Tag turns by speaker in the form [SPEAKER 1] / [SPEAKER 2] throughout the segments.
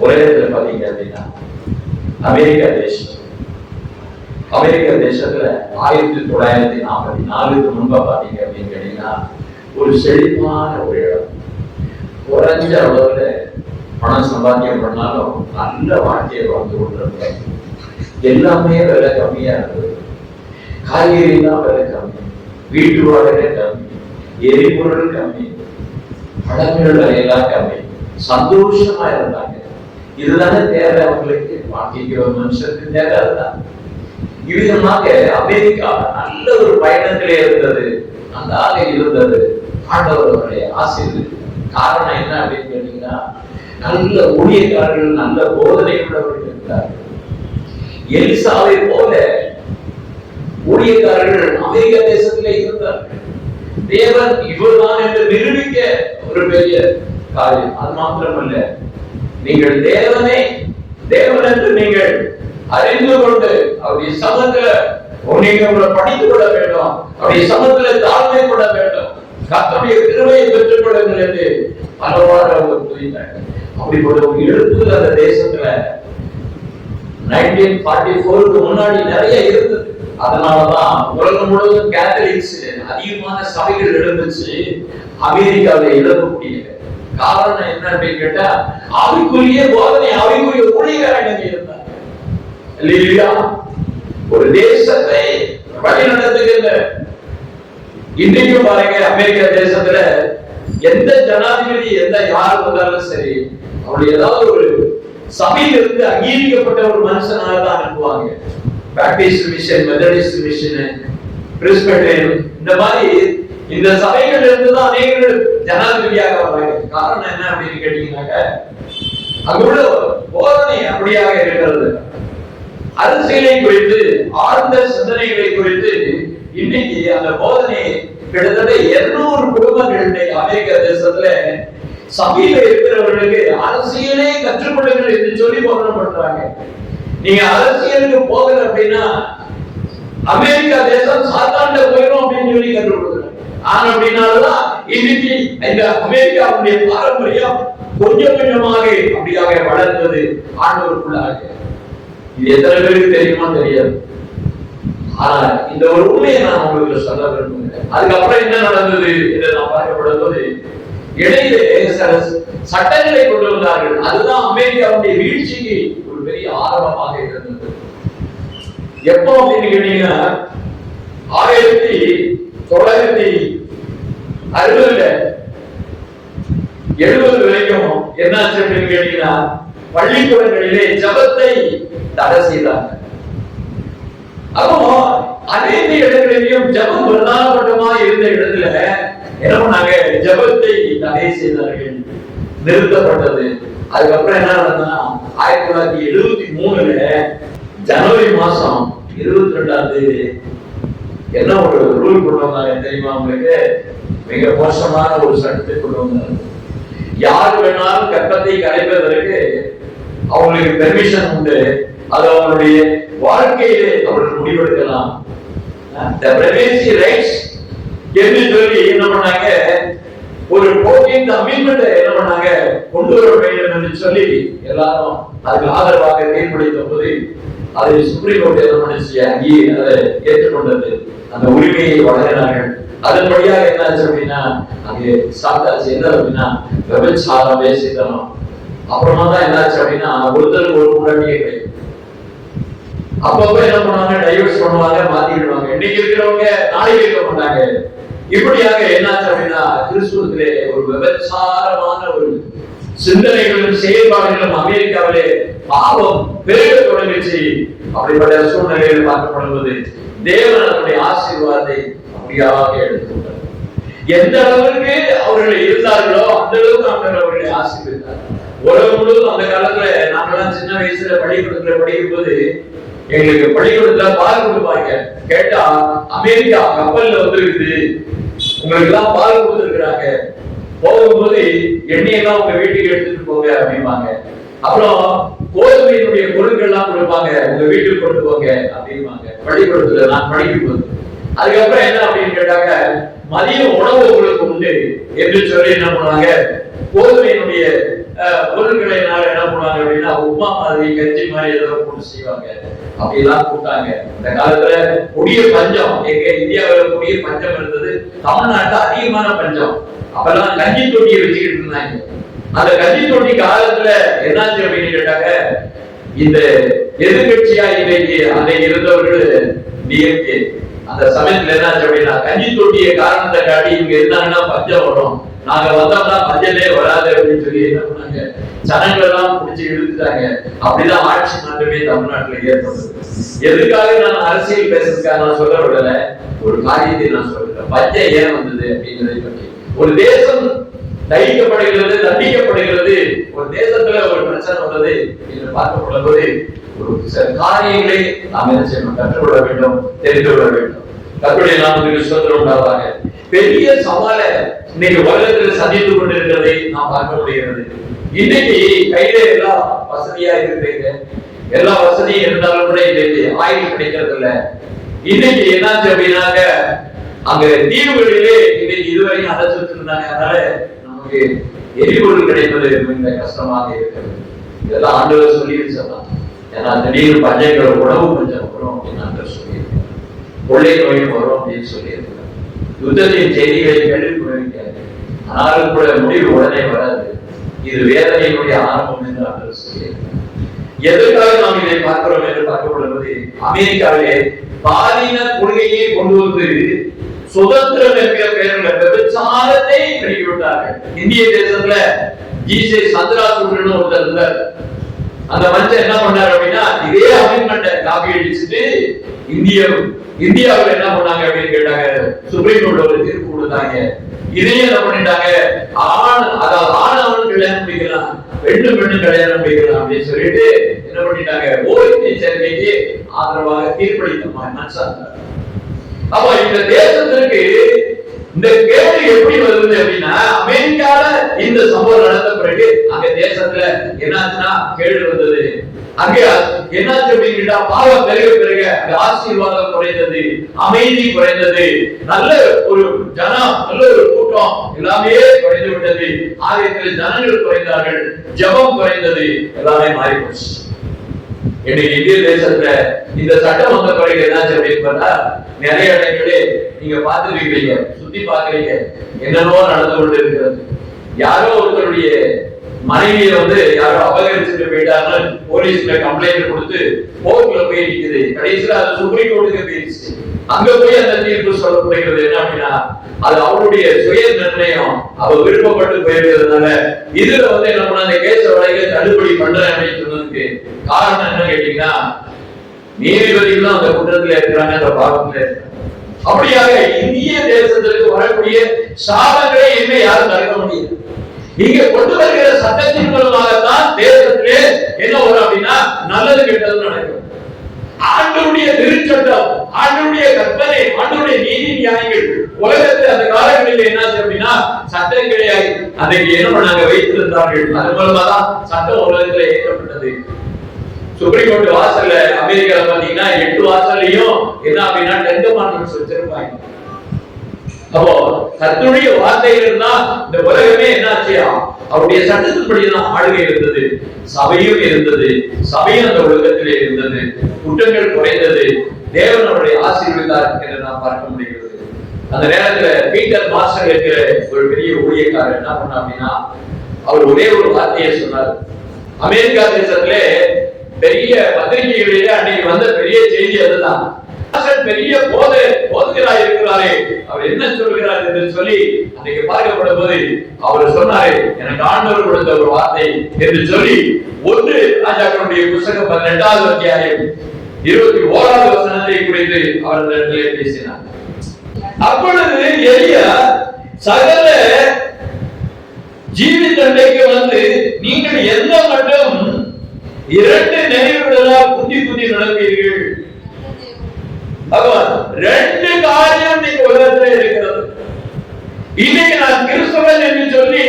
[SPEAKER 1] உலகத்துல பாத்தீங்க அப்படின்னா அமெரிக்க தேசத்துல 1944 முன்பா பாத்தீங்க அப்படின்னு கேட்டீங்கன்னா ஒரு செழிப்பான ஒரு இடம். குறைஞ்ச அளவுல பணம் சம்பாத்தியம் பண்ணாலும் நல்ல வாழ்க்கையை வாழ்ந்து கொண்டிருந்தாங்க. எல்லாமே விலை கம்மியா இருந்தது. காய்கறி எல்லாம் விலை கம்மி, வீட்டு வாடகை கம்மி, எரிபொருள் கம்மி, பழங்கள் விலையெல்லாம் கம்மி, சந்தோஷமா இருந்தாங்க. இதுதானே தேவை அவங்களுக்கு, வாழ்க்கைக்கு ஒரு மனுஷனுக்கு தேவை அதுதான். இவ்விதமாக அமெரிக்கா நல்ல ஒரு பயணத்திலே இருந்தது, நன்றாக இருந்தது. ஆண்டவர்களுடைய ஆசீர்வாதம். காரணம் என்ன அப்படின்னு கேட்டீங்கன்னா, நல்ல ஊழியக்காரர்கள், நல்ல போதனை உள்ளவர்கள் இருந்தார்கள். எலிசாவை போல ஊழியக்காரர்கள் அமெரிக்க தேசத்திலே இருந்தார்கள். தேவன் இவர்தான் என்று நிரூபிக்க ஒரு பெரிய காரியம். அது மாத்திரமல்ல, நீங்கள் தேவன் என்று நீங்கள் அறிந்து கொண்டு அவருடைய சமத்துல உங்களை படித்துக் கொள்ள வேண்டும், அவருடைய சமத்துல தாழ்மை கொள்ள வேண்டும், கர்த்தருடைய கிருபையை பெற்றுக் கொள்ளுங்கள் என்று பலவாறு அவர் புரிந்தார்கள். அப்படிப்பட்ட ஒரு எழுத்து அந்த தேசத்துல 1944க்கு முன்னாடி நிறைய இருந்தது. அதனாலதான் உலகம் முழுவதும் கேத்தலிக்ஸ் அதிகமான சபைகள் எழுந்துச்சு. அமெரிக்காவில் எழுதக்கூடிய காரணம் என்ன அப்படின்னு கேட்டா, ஆவிக்குரிய போதனை, ஆவிக்குரிய ஊழியர்கள் இருந்தாங்க. ஒரு தேசத்தை வழி நடத்துகின்ற இன்றைக்கும் பாருங்க, அமெரிக்கா தேசத்துல எந்த ஜனாதிபதி யார் வந்தாலும் சரி, அவருடைய ஏதாவது ஒரு சபையில இருந்து அங்கீகரிக்கப்பட்ட ஒரு மனுஷனால தான் அனுப்புவாங்க. பாப்டிஸ்ட் மிஷன், மெத்தடிஸ்ட் மிஷன், பிரெஸ்பிட்டரியன், இந்த மாதிரி இந்த சபைகள் இருந்துதான் அநேகர்கள் ஜனாதிபதியாக வர்றாங்க. காரணம் என்ன அப்படின்னு கேட்டீங்கன்னாக்க, அங்குள்ள போதனை அப்படியாக இருக்கிறது. அரசியலை குறித்து, ஆழ்ந்த சிந்தனைகளை குறித்து இன்னைக்கு அந்த போதனை கிட்டத்தட்ட 200 குடும்பங்கள் அமெரிக்க தேசத்துல சபையில இருக்கிறவர்களுக்கு அரசியலே கற்றுக்கொள்ளுங்கள் என்று சொல்லி போதனை பண்றாங்க. நீங்க அரசியலுக்கு போகல அப்படின்னா அமெரிக்கா தேசம் சாத்தாண்ட போயிடும் அப்படின்னு சொல்லி கற்றுக் கொடுக்குறாங்க. ஆனா அப்படின்னாலதான் இன்னைக்கு இந்த அமெரிக்காவுடைய பாரம்பரியம் கொஞ்சம் கொஞ்சமாக அப்படியாக வளர்ந்தது ஆண்டவருக்குள்ளாக. இது எத்தனை பேருக்கு தெரியுமா தெரியாது. ஆனா இந்த ஒரு உண்மையை நான் உங்களுக்கு சொல்ல விரும்புகிறேன். அதுக்கப்புறம் என்ன நடந்தது என்று நான் பார்க்கப்படும்போது, இடையிலே சட்டங்களை கொண்டு வந்தார்கள். அதுதான் அமெரிக்காவுடைய வீழ்ச்சிக்கு ஒரு பெரிய ஆரம்பமாக இருந்தது. எப்போ அப்படின்னு கேட்டீங்கன்னா 1960 வரைக்கும் என்ன ஆச்சு அப்படின்னு கேட்டீங்கன்னா, பள்ளிக்கூடங்களிலே ஜபத்தை தடை செய்தாங்க. அப்போ அனைத்து இடங்களிலும் ஜபம் பிரதானப்பட்டமா இருந்த இடத்துல என்ன பண்ணாங்க, ஜபத்தை தடை செய்தார்கள், நிறுத்தப்பட்டது. அதுக்கப்புறம் என்ன நடந்ததுன்னா 1973 ஜனவரி மாசம் 22ஆம் தேதி என்ன ஒரு ரூல் கொண்டு வந்தாங்க தெரியுமா உங்களுக்கு? மிக மோசமான ஒரு சட்டத்தை கொண்டு வந்தாங்க. யார் வேணாலும் கர்ப்பத்தை கலைப்பதற்கு அவங்களுக்கு பெர்மிஷன் உண்டு. அது அவங்களுடைய வாழ்க்கையிலே அவர்கள் முடிவெடுக்கலாம். என்று சொல்லி என்ன பண்ணாங்க, ஒரு 14th அமெண்ட்மென்ட் என்ன பண்ணாங்க, கொண்டு வர வேண்டும் என்று சொல்லி எல்லாரும் அதுக்கு ஆதரவாக தீர்ப்பளித்த போது அதை சுப்ரீம் கோர்ட் என்ன பண்ணிச்சு, அங்கேயே அதை ஏற்றுக்கொண்டது. அந்த உரிமையை வழங்கினார்கள். அதன்படியாக என்ன ஆச்சு அப்படின்னா, அங்கே ஸ்டார்ட் ஆச்சு. என்ன அப்படின்னா, விபச்சாரம், வேசித்தனம். அப்புறமா தான் என்ன ஆச்சு அப்படின்னா, ஒருத்தருக்கு ஒரு முன்னாடியே கிடையாது. அப்பப்ப என்ன பண்ணுவாங்க, டைவர்ஸ் பண்ணுவாங்க, மாத்திடுவாங்க. இன்னைக்கு இருக்கிறவங்க நாளைக்கு இருக்க மாட்டாங்க. இப்படியாக என்னாச்சு அப்படின்னா, கிறிஸ்துவத்திலே ஒரு விபச்சாரமான ஒரு சிந்தனைகளும் செயல்பாடுகளும் அமெரிக்காவிலே பாவம் பெருக தொடங்கிச்சு. அப்படிப்பட்ட சூழ்நிலையில் பார்க்கப்படுவது தேவன் அதனுடைய ஆசீர்வாதத்தை அப்படியாக எடுத்துக்கொண்டார். எந்த அளவுக்கு அவர்கள் இருந்தார்களோ அந்த அளவுக்கு அவர்களை ஆசீர்வதித்தார். உலகம் முழுவதும் அந்த காலத்துல நாங்கெல்லாம் சின்ன வயசுல பள்ளிக்கூடத்துல படிக்கும் போது எங்களுக்கு பள்ளிக்கூடத்துல பால் கொடுப்பாங்க. கேட்டா அமெரிக்கா கப்பல்ல வந்துருக்குது, உங்களுக்கு எல்லாம் பால் கொடுத்துருக்காங்க, போகும்போது எண்ணெயெல்லாம் உங்க வீட்டுக்கு எடுத்துட்டு போங்க அப்படிம்பாங்க. அப்புறம் கோதுமையினுடைய பொருட்கள் எல்லாம் கொடுப்பாங்க, உங்க வீட்டுக்கு கொண்டு போங்க அப்படிம்பாங்க பள்ளிக்கூடத்துல நான் படிக்கும் போது. அதுக்கப்புறம் என்ன அப்படின்னு கேட்டாங்க, மதிய உணவு உங்களுக்கு உண்டு என்று சொல்லி என்ன பண்ணுவாங்க, கோதுமையினுடைய பொருட்களை என்ன பண்ணுவாங்க அப்படின்னா உப்மா மாதிரி கஞ்சி மாதிரி ஏதோ போட்டு செய்வாங்க. அப்படிலாம் கூட்டாங்க. இந்த காலத்துல கொடிய பஞ்சம், எங்க இந்தியாவில் கொடிய பஞ்சம் இருந்தது. தமிழ்நாட்டுல அதிகமான பஞ்சம். அப்பெல்லாம் கஞ்சி தொட்டியை வச்சுக்கிட்டு இருந்தாங்க. அந்த கஞ்சி தொட்டி காலத்துல என்னாச்சு அப்படின்னு கேட்டாங்க, இந்த எதிர்கட்சியா இன்னைக்கு அன்னைக்கு இருந்தவர்கள் டிஎம்கே, அந்த சமயத்துல என்னாச்சு அப்படின்னா கஞ்சி தொட்டிய காரணத்தை காட்டி இவங்க இருந்தாங்கன்னா பஞ்சம் வரும், நாங்க வந்தோம்னா பஞ்சமே வராது அப்படின்னு சொல்லி என்ன பண்ணாங்க, ஜனங்கள் எல்லாம் பிடிச்சி இழுத்துட்டாங்க. அப்படிதான் ஆட்சி மாற்றமே தமிழ்நாட்டுல ஏற்பட்டது. எதுக்காக நான் அரசியல் பேசுறதுக்காக நான் சொல்ல விடல, ஒரு காரியத்தை நான் சொல்றேன். பஞ்சம் ஏன் வந்தது அப்படிங்கிறதை பற்றி. ஒரு தேசம் தண்டிக்கப்படுகிறது, தண்டிக்கப்படுகிறது, ஒரு தேசத்துல ஒரு பிரச்சனை வந்தது என்று பார்க்கப்படும்போது ஒரு சில காரியங்களை நாம் என்ன செய்யணும், கற்றுக்கொள்ள வேண்டும், தெரிந்து கொள்ள வேண்டும். கர்த்தருடைய நாமத்துக்கு ஸ்தோத்திரம் உண்டாவதாக. பெரிய சவாலை இன்னைக்கு உலகத்தில் சந்தித்துக் கொண்டிருக்கிறதை நாம் பார்க்க முடிகிறது. இன்னைக்கு கையில எல்லாம் வசதியா இருக்கிறீங்க, எல்லா வசதியும் இருந்தாலும் கூட இன்னைக்கு ஆயில் கிடைக்கிறது இல்ல. இன்னைக்கு என்னாச்சு அப்படின்னாக்க அங்க தீவுகளிலே இன்னைக்கு இதுவரையும் அடைச்சிட்டு இருந்தாங்க. அதனால நமக்கு எரிபொருள் கிடைப்பது மிக கஷ்டமாக இருக்கிறது. இதெல்லாம் ஆண்டவர் சொல்லி வச்சிடலாம். ஏன்னா திடீர்னு பஞ்சங்கள் உணவு பஞ்சம் வரும் அப்படின்னு ஆண்டவர் சொல்லியிருக்காங்க. கொள்ளை நோயும் வரும் அப்படின்னு சொல்லியிருக்காங்க. யுத்தத்தின் செய்திகளை கேள்விப்படுகிறார். ஆனாலும் கூட முடிவு உடனே வராது. இது வேதனையினுடைய ஆரம்பம் என்று ஆண்டவர் சொல்லியிருக்காங்க. எதற்காக நாம் இதை பார்க்கிறோம் என்று பார்க்கப்படுவது, அமெரிக்காவிலே பாலின கொள்கையை கொண்டு வந்து சுதந்திரம் என்கிற பெயரில் விபச்சாரத்தை வெளியிட்டார்கள். இந்திய தேசத்துல ஜிசே சந்திராசூரன் ஒருத்தர் இருந்தார். அந்த மனுஷன் என்ன பண்ணாரு அப்படின்னா இதே அமெண்ட்மெண்ட்டை காப்பி அடிச்சுட்டு இந்தியாவில் என்ன பண்ணாங்க அப்படின்னு கேட்டாங்க, சுப்ரீம் கோர்ட் ஒரு தீர்ப்பு கொடுத்தாங்க. இதையும் என்ன பண்ணிட்டாங்க, ஆணவன் கல்யாணம் பண்ணிக்கலாம், பெண்ணு கல்யாணம் பண்ணிக்கலாம் அப்படின்னு சொல்லிட்டு என்ன பண்ணிட்டாங்க, ஓய்வு சேர்க்கைக்கு ஆதரவாக தீர்ப்பளித்த. அப்ப இந்த தேசத்திற்கு இந்த கேள்வி எப்படி வருது அப்படின்னா, அமெரிக்கால இந்த சம்பவம் நடந்த பிறகு அங்க தேசத்துல என்னாச்சுன்னா கேள்வி வந்தது. அங்க என்னாச்சு அப்படின்னா பாவம் பெருக பெருக அங்க ஆசீர்வாதம் குறைந்தது, அமைதி குறைந்தது, நல்ல ஒரு ஜனம், நல்ல ஒரு கூட்டம் எல்லாமே குறைந்து விட்டது. ஆலயத்தில் ஜனங்கள் குறைந்தார்கள், ஜபம் குறைந்தது, எல்லாமே மாறி போச்சு. இன்னைக்கு இந்திய தேசத்துல இந்த சட்டம் வந்த பிறகு என்னாச்சு அப்படின்னு பார்த்தா நிறைய இடங்களே நீங்க பார்த்துருக்கீங்க, சுத்தி பாக்குறீங்க, என்னென்னவோ நடந்து கொண்டு இருக்கிறது. யாரோ ஒருத்தருடைய மனைவியை யாரோ அபகரிச்சுட்டு போயிட்டாங்க, போலீஸ்ல கம்ப்ளைண்ட் கொடுத்து கோர்ட்ல போய் இருக்குது. கடைசியில அது சுப்ரீம் கோர்ட்டுக்கு போயிடுச்சு. அங்க போய் அந்த தீர்ப்பு சொல்லப்படுகிறது என்ன அப்படின்னா, அது அவருடைய சுய நிர்ணயம், அவ விருப்பப்பட்டு போயிருக்கிறதுனால இதுல என்ன பண்ண அந்த கேஸ் வழக்கை தள்ளுபடி பண்றேன் அப்படின்னு சொன்னதுக்கு காரணம் என்ன கேட்டீங்கன்னா, நீதிபதிகளும் அந்த குற்றத்துல இருக்கிறாங்க, அந்த பாவத்துல இருக்கிறாங்க. அப்படியாக இந்திய தேசத்திற்கு வரக்கூடிய சாபங்களை இனிமே யாரும் தடுக்க முடியாது. நீங்க கொண்டு வருகிற சட்டத்தின் மூலமாகத்தான் தேசத்திலே என்ன வரும் அப்படின்னா நல்லது கெட்டது நடக்கும். ஆண்டவருடைய திருச்சட்டம், ஆண்டவருடைய கற்பனை, ஆண்டவருடைய நீதி நியாயங்கள் உலகத்தில் அந்த காலங்களில் என்ன அப்படின்னா சட்டங்களை அன்றைக்கு என்ன பண்ணாங்க வைத்திருந்தார்கள். அது மூலமா தான் சட்டம் உலகத்தில் ஏற்கப்பட்டது. சுப்ரீம் கோர்ட் வாசல்ல அமெரிக்கால பாத்தீங்கன்னா 8 வாசல்லையும் என்ன அப்படின்னா 10 கமாண்ட்மெண்ட்ஸ் வச்சிருப்பாங்க. அப்போ கர்த்தருடைய வார்த்தைகள் தான் இந்த உலகமே என்னாச்சு, அவருடைய சட்டத்தின்படிதான் ஆளுகை இருந்தது, சபையும் இருந்தது, சபையும் அந்த உலகத்திலே இருந்தது, குற்றங்கள் குறைந்தது, தேவன் அவருடைய ஆசீர்வதித்தார் என்று நாம் பார்க்க முடிகிறது. அந்த நேரத்துல பீட்டர் மாஸ்டர் என்கிற ஒரு பெரிய ஊழியக்காரர் என்ன பண்ண அப்படின்னா அவர் ஒரே ஒரு வார்த்தையை சொன்னார். அமெரிக்கா தேசத்திலே பெரிய பத்திரிகைகளிலே அன்னைக்கு வந்த பெரிய செய்தி அதுதான். பெரிய போதகராக இருக்கிறாரே, அவர் என்ன சொல்கிறார் என்று சொல்லி அன்னைக்கு பார்க்கப்படும் போது அவர் சொன்னாரே, எனக்கு ஆண்டவர் கொடுத்த ஒரு வார்த்தை என்று சொல்லி 1 ராஜாக்களுடைய புத்தகம் 12வது அத்தியாயம் 21வது வசனத்தை குறித்து அவர்களிடத்திலே பேசினார். அப்பொழுது எலியா சகல ஜீவிதண்டைக்கு நீங்கள் எந்த மட்டும் 2 நினைவுகளால் குந்தி நடப்பீர்கள். 2 காரியம் நீங்க உலகத்தில் இருக்கிறது. இன்னைக்கு நான் கிறிஸ்தவன் என்று சொல்லி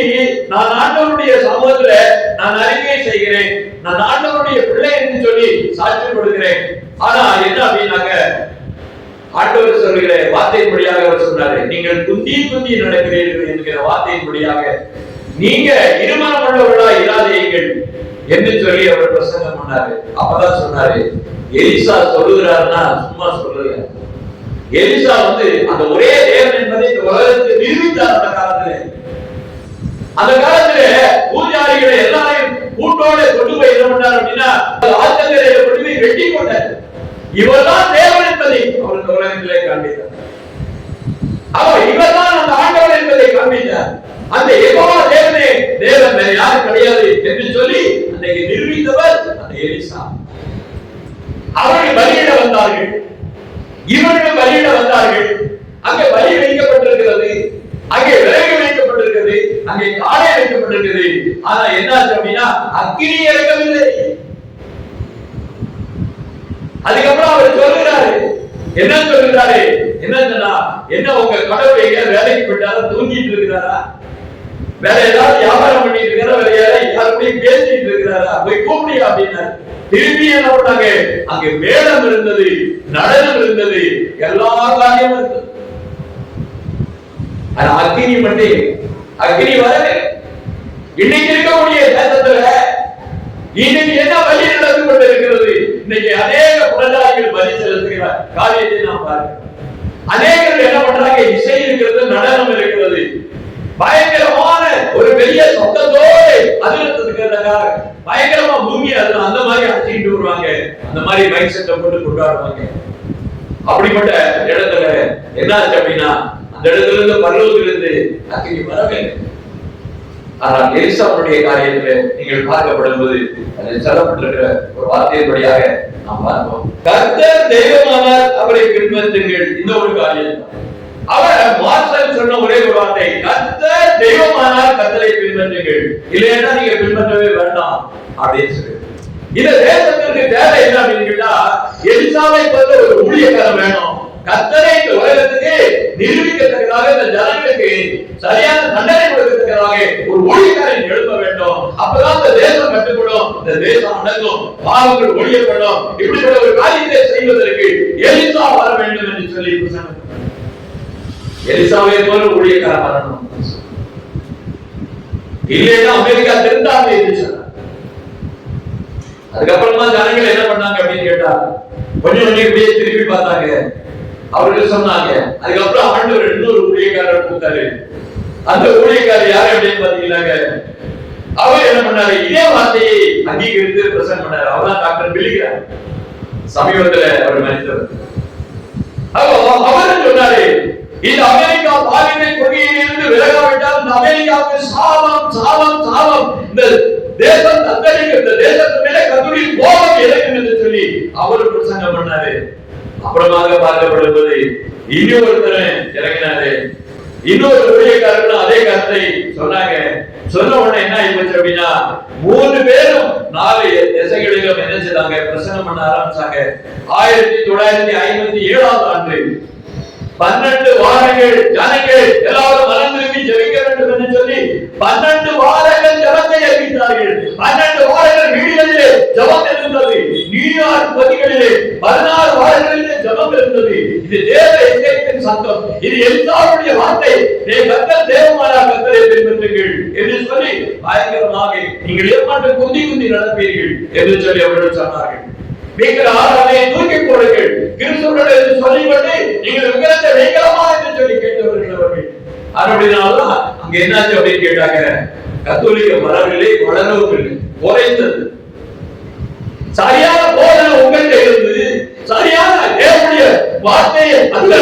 [SPEAKER 1] நான் ஆண்டவருடைய சமூகத்துல நான் அறிக்கை செய்கிறேன், நான் ஆண்டவருடைய பிள்ளை என்று சொல்லி சாட்சி கொடுக்கிறேன். ஆனா என்ன அப்படின்னாக்க ஆண்டவர் சொல்கிற வார்த்தையின்படியாக அவர் சொன்னாரு, நீங்கள் குந்தி நடக்கிறீர்கள் என்கிற வார்த்தையின்படியாக நீங்க இருமனம் உள்ளவர்களா இராதீர்கள் என்று சொல்லி அவர் பிரசங்கம் பண்ணாரு. அப்பதான் சொன்னாரு, எலிசா சொல்லுகிறாருன்னா சும்மா சொல்லுங்க. எலிசா அந்த ஒரே தேவன் என்பதை இந்த உலகத்துக்கு நிரூபித்தார். அந்த காலத்துல பூஜாரிகளை எல்லாரையும் கூட்டோட கொண்டு போய் என்ன பண்ணார் அப்படின்னா, ஆத்தங்கரையில கொண்டு போய் வெட்டி கொண்டார். இவர்தான் தேவன் என்பதை அவர் இந்த உலகத்திலே காண்பித்தார். இவர்தான் அந்த ஆண்டவர் என்பதை காண்பித்தார். அந்த யெகோவா தேவனே தேவன் வேற யாரும் கிடையாது என்று சொல்லி அன்றைக்கு நிரூபித்தவர் அந்த எலிசா. அவர்கள் பலியிட வந்தார்கள், இவர்கள் பலியிட வந்தார்கள். அங்கே பலி வைக்கப்பட்டிருக்கிறது, அங்கே விறகு வைக்கப்பட்டிருக்கிறது, அங்கே காளை வைக்கப்பட்டிருக்கிறது. ஆனா என்னாச்சு அப்படின்னா அக்கினி இறக்கவில்லை. அதுக்கப்புறம் அவர் சொல்லுகிறாரு, என்ன சொல்லுகிறாரு, என்ன சொன்னா, என்ன உங்க கடவுள் எங்க வேலைக்கு போயிட்டாரா, தூங்கிட்டு இருக்கிறாரா, வேற ஏதாவது வியாபாரம் பண்ணிட்டு இருக்கிறா, வேற யாரும் பேசிட்டு இருக்கிறாரா, போய் கூப்பிடியா அப்படின்னா. திரும்பி என்ன பண்ணாங்க, அங்கே மேளம் இருந்தது, நடனம் இருந்தது, எல்லா காரியமும் இருந்தது. அக்கினி மட்டும் அக்கினி வரல. இன்னைக்கு இருக்கக்கூடிய தேசத்துல இன்னைக்கு என்ன வழி நடந்து கொண்டிருக்கிறது? இன்னைக்கு அநேக புரட்சியாளர்கள் பலி செலுத்துகிற காரியத்தை நாம் பார்க்கிறோம். அநேகர்கள் என்ன பண்றாங்க, இசை இருக்கிறது, நடனம் இருக்கிறது, பயங்கரமான ஒரு பெரிய சத்தத்தோடு அதிர்த்துக்கிறதுக்காக பயங்கரமா பூமி அந்த மாதிரி அடிச்சுட்டு வருவாங்க. அந்த மாதிரி மைக் செட்டை போட்டு கொண்டாடுவாங்க. அப்படிப்பட்ட இடத்துல என்னாச்சு அப்படின்னா, அந்த இடத்துல இருந்து பரலோகத்திலிருந்து அக்கினி வரவே. ஆனால் எலிசாவுடைய காரியத்தில் நீங்கள் பார்க்கப்படும் போது அதில் சொல்லப்பட்டிருக்கிற ஒரு வார்த்தையின்படியாக நாம் பார்ப்போம், கர்த்தர் தெய்வமானார் அவரை பின்பற்றுங்கள். இந்த ஒரு காரியம் அவர் மார்சல் சொன்ன ஒரே ஒரு வார்த்தை, கர்த்தர் தெய்வமானார் கர்த்தரை பின்பற்றுங்கள், இல்லைன்னா நீங்க பின்பற்றவே வேண்டாம் அப்படின்னு சொல்லி. இந்த தேசத்திற்கு தேவை என்ன அப்படின்னு கேட்டா, எலிசாவை போன்ற ஒரு ஊழியக்காரன் வேணும். கர்த்தரை இந்த உலகத்துக்கு நிரூபிக்கத்தக்கதாக, இந்த ஜனங்களுக்கு சரியான தண்டனை கொடுக்கத்தக்கதாக ஒரு ஊழியக்காரன் எழுப்ப வேண்டும். அப்பதான் இந்த தேசம் கட்டுப்படும், இந்த தேசம் அடங்கும், பாவங்கள் ஒழியப்படும். இப்படிப்பட்ட ஒரு காரியத்தை செய்வதற்கு எலிசா வர வேண்டும் என்று சொல்லி எலிசாவை போல ஊழியக்காரன் வரணும். இல்லைன்னா அமெரிக்கா திருந்தாது என்று சொன்னார். அதுக்கப்புறமா ஜனங்கள் என்ன பண்ணாங்க அப்படின்னு கேட்டா, கொஞ்சம் கொஞ்சம் இப்படியே திரும்பி பார்த்தாங்க. அவர்கள் சொன்னாங்க, அதுக்கப்புறம் ஆண்டவர் இன்னொரு ஊழியக்காரர் கொடுத்தாரு. அந்த ஊழியக்காரர் யாரு அப்படின்னு பாத்தீங்கன்னாங்க, அவர் என்ன பண்ணாரு, இதே வார்த்தையை அங்கீகரித்து பிரசன்ட் பண்ணாரு. அவர்தான் டாக்டர் பில்லிகிராம். சமீபத்துல அவர் மனிதர். அவர் சொன்னாரு, இந்த அமெரிக்கா பாலினை கொள்கையிலிருந்து விலகாவிட்டால் இந்த அமெரிக்காவுக்கு சாபம் சாபம் சாபம், இந்த தேசம் தத்தளிக்கும், இந்த தேசத்து மேல கர்த்தருடைய கோபம் இறங்கும் என்று சொல்லி அவர் பிரசங்கம் பண்ணாரு. அப்புறமாக பார்க்கப்படுவது இன்னொருத்தர் இறங்கினாரு. இன்னொரு ஊழியக்காரர்களும் அதே கருத்தை சொன்னாங்க. சொன்ன உடனே என்ன ஆயிடுச்சு அப்படின்னா, 3 பேரும் 4 திசைகளிலும் என்ன செய்தாங்க, பிரசங்கம் பண்ண ஆரம்பிச்சாங்க. 1957ஆம் ஆண்டு 12 வாரங்கள் ஜனங்கள் எல்லாரும் மனம் திரும்பி ஜெபிக்க வேண்டும் என்று சொல்லி 12 வாரங்கள் ஜெபத்தை அறிவித்தார்கள். 12 வாரங்கள் வீடுகளிலே ஜெபம் இருந்தது. நியூயார்க் பகுதிகளிலே 16 வாரங்களிலே ஜெபம் இருந்தது. இது தேவ எச்சரிக்கையின் சத்தம். இது எலிசாவுடைய வார்த்தை. கர்த்தர் தேவமானார் கர்த்தரை பின்பற்றுங்கள் என்று சொல்லி பயங்கரமாக நீங்கள் ஏமாற்ற குந்தி குந்தி நடப்பீர்கள் என்று சொல்லி அவர்கள் சொன்னார்கள். நீங்கள் ஆராதனையை தூக்கி போடுங்கள், கிறிஸ்துவர்கள் என்று சொல்லிக்கொண்டு நீங்கள் விக்கிரத்தை வைக்கலாமா என்று சொல்லி கேட்டவர்கள் அவர்கள். அப்படினால்தான் அங்க என்னாச்சு அப்படின்னு கேட்டாங்க, கத்தோலிக்க வரவில்லை, வளரவும் இல்லை, குறைந்தது. சரியான போதனை உங்கள்கிட்ட இருந்து சரியான தேவனுடைய வார்த்தையை அந்த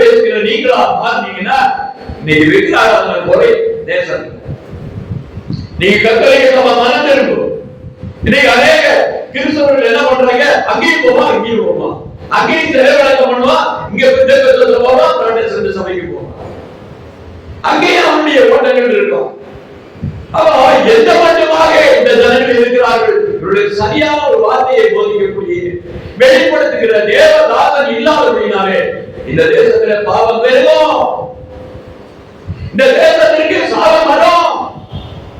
[SPEAKER 1] பேசுகிற நீங்களா மாறினீங்கன்னா இன்னைக்கு விக்கிர குறை தேசம். நீங்க கத்தோலிக்க சபை மனம் இருக்கும். இன்னைக்கு அநேக கிறிஸ்தவர்கள் என்ன பண்றாங்க, அங்கேயும் போவா இங்கேயும் போவா, அங்கேயும் திரைவழக்கம் பண்ணுவா, இங்க போவா, புராட்டஸ்டன்ட் சபைக்கு போவா, அங்கேயும் அவனுடைய ஓட்டங்கள் இருக்கும். அப்போ எந்த மட்டுமாக இந்த ஜனங்கள் இருக்கிறார்கள், இவர்களுக்கு சரியான ஒரு வார்த்தையை போதிக்கக்கூடிய வெளிப்படுத்துகிற தேவதாசன் இல்லாதபடினாலே இந்த தேசத்துல பாவம் பெருகும், இந்த தேசத்திற்கு சாபம் வரும்.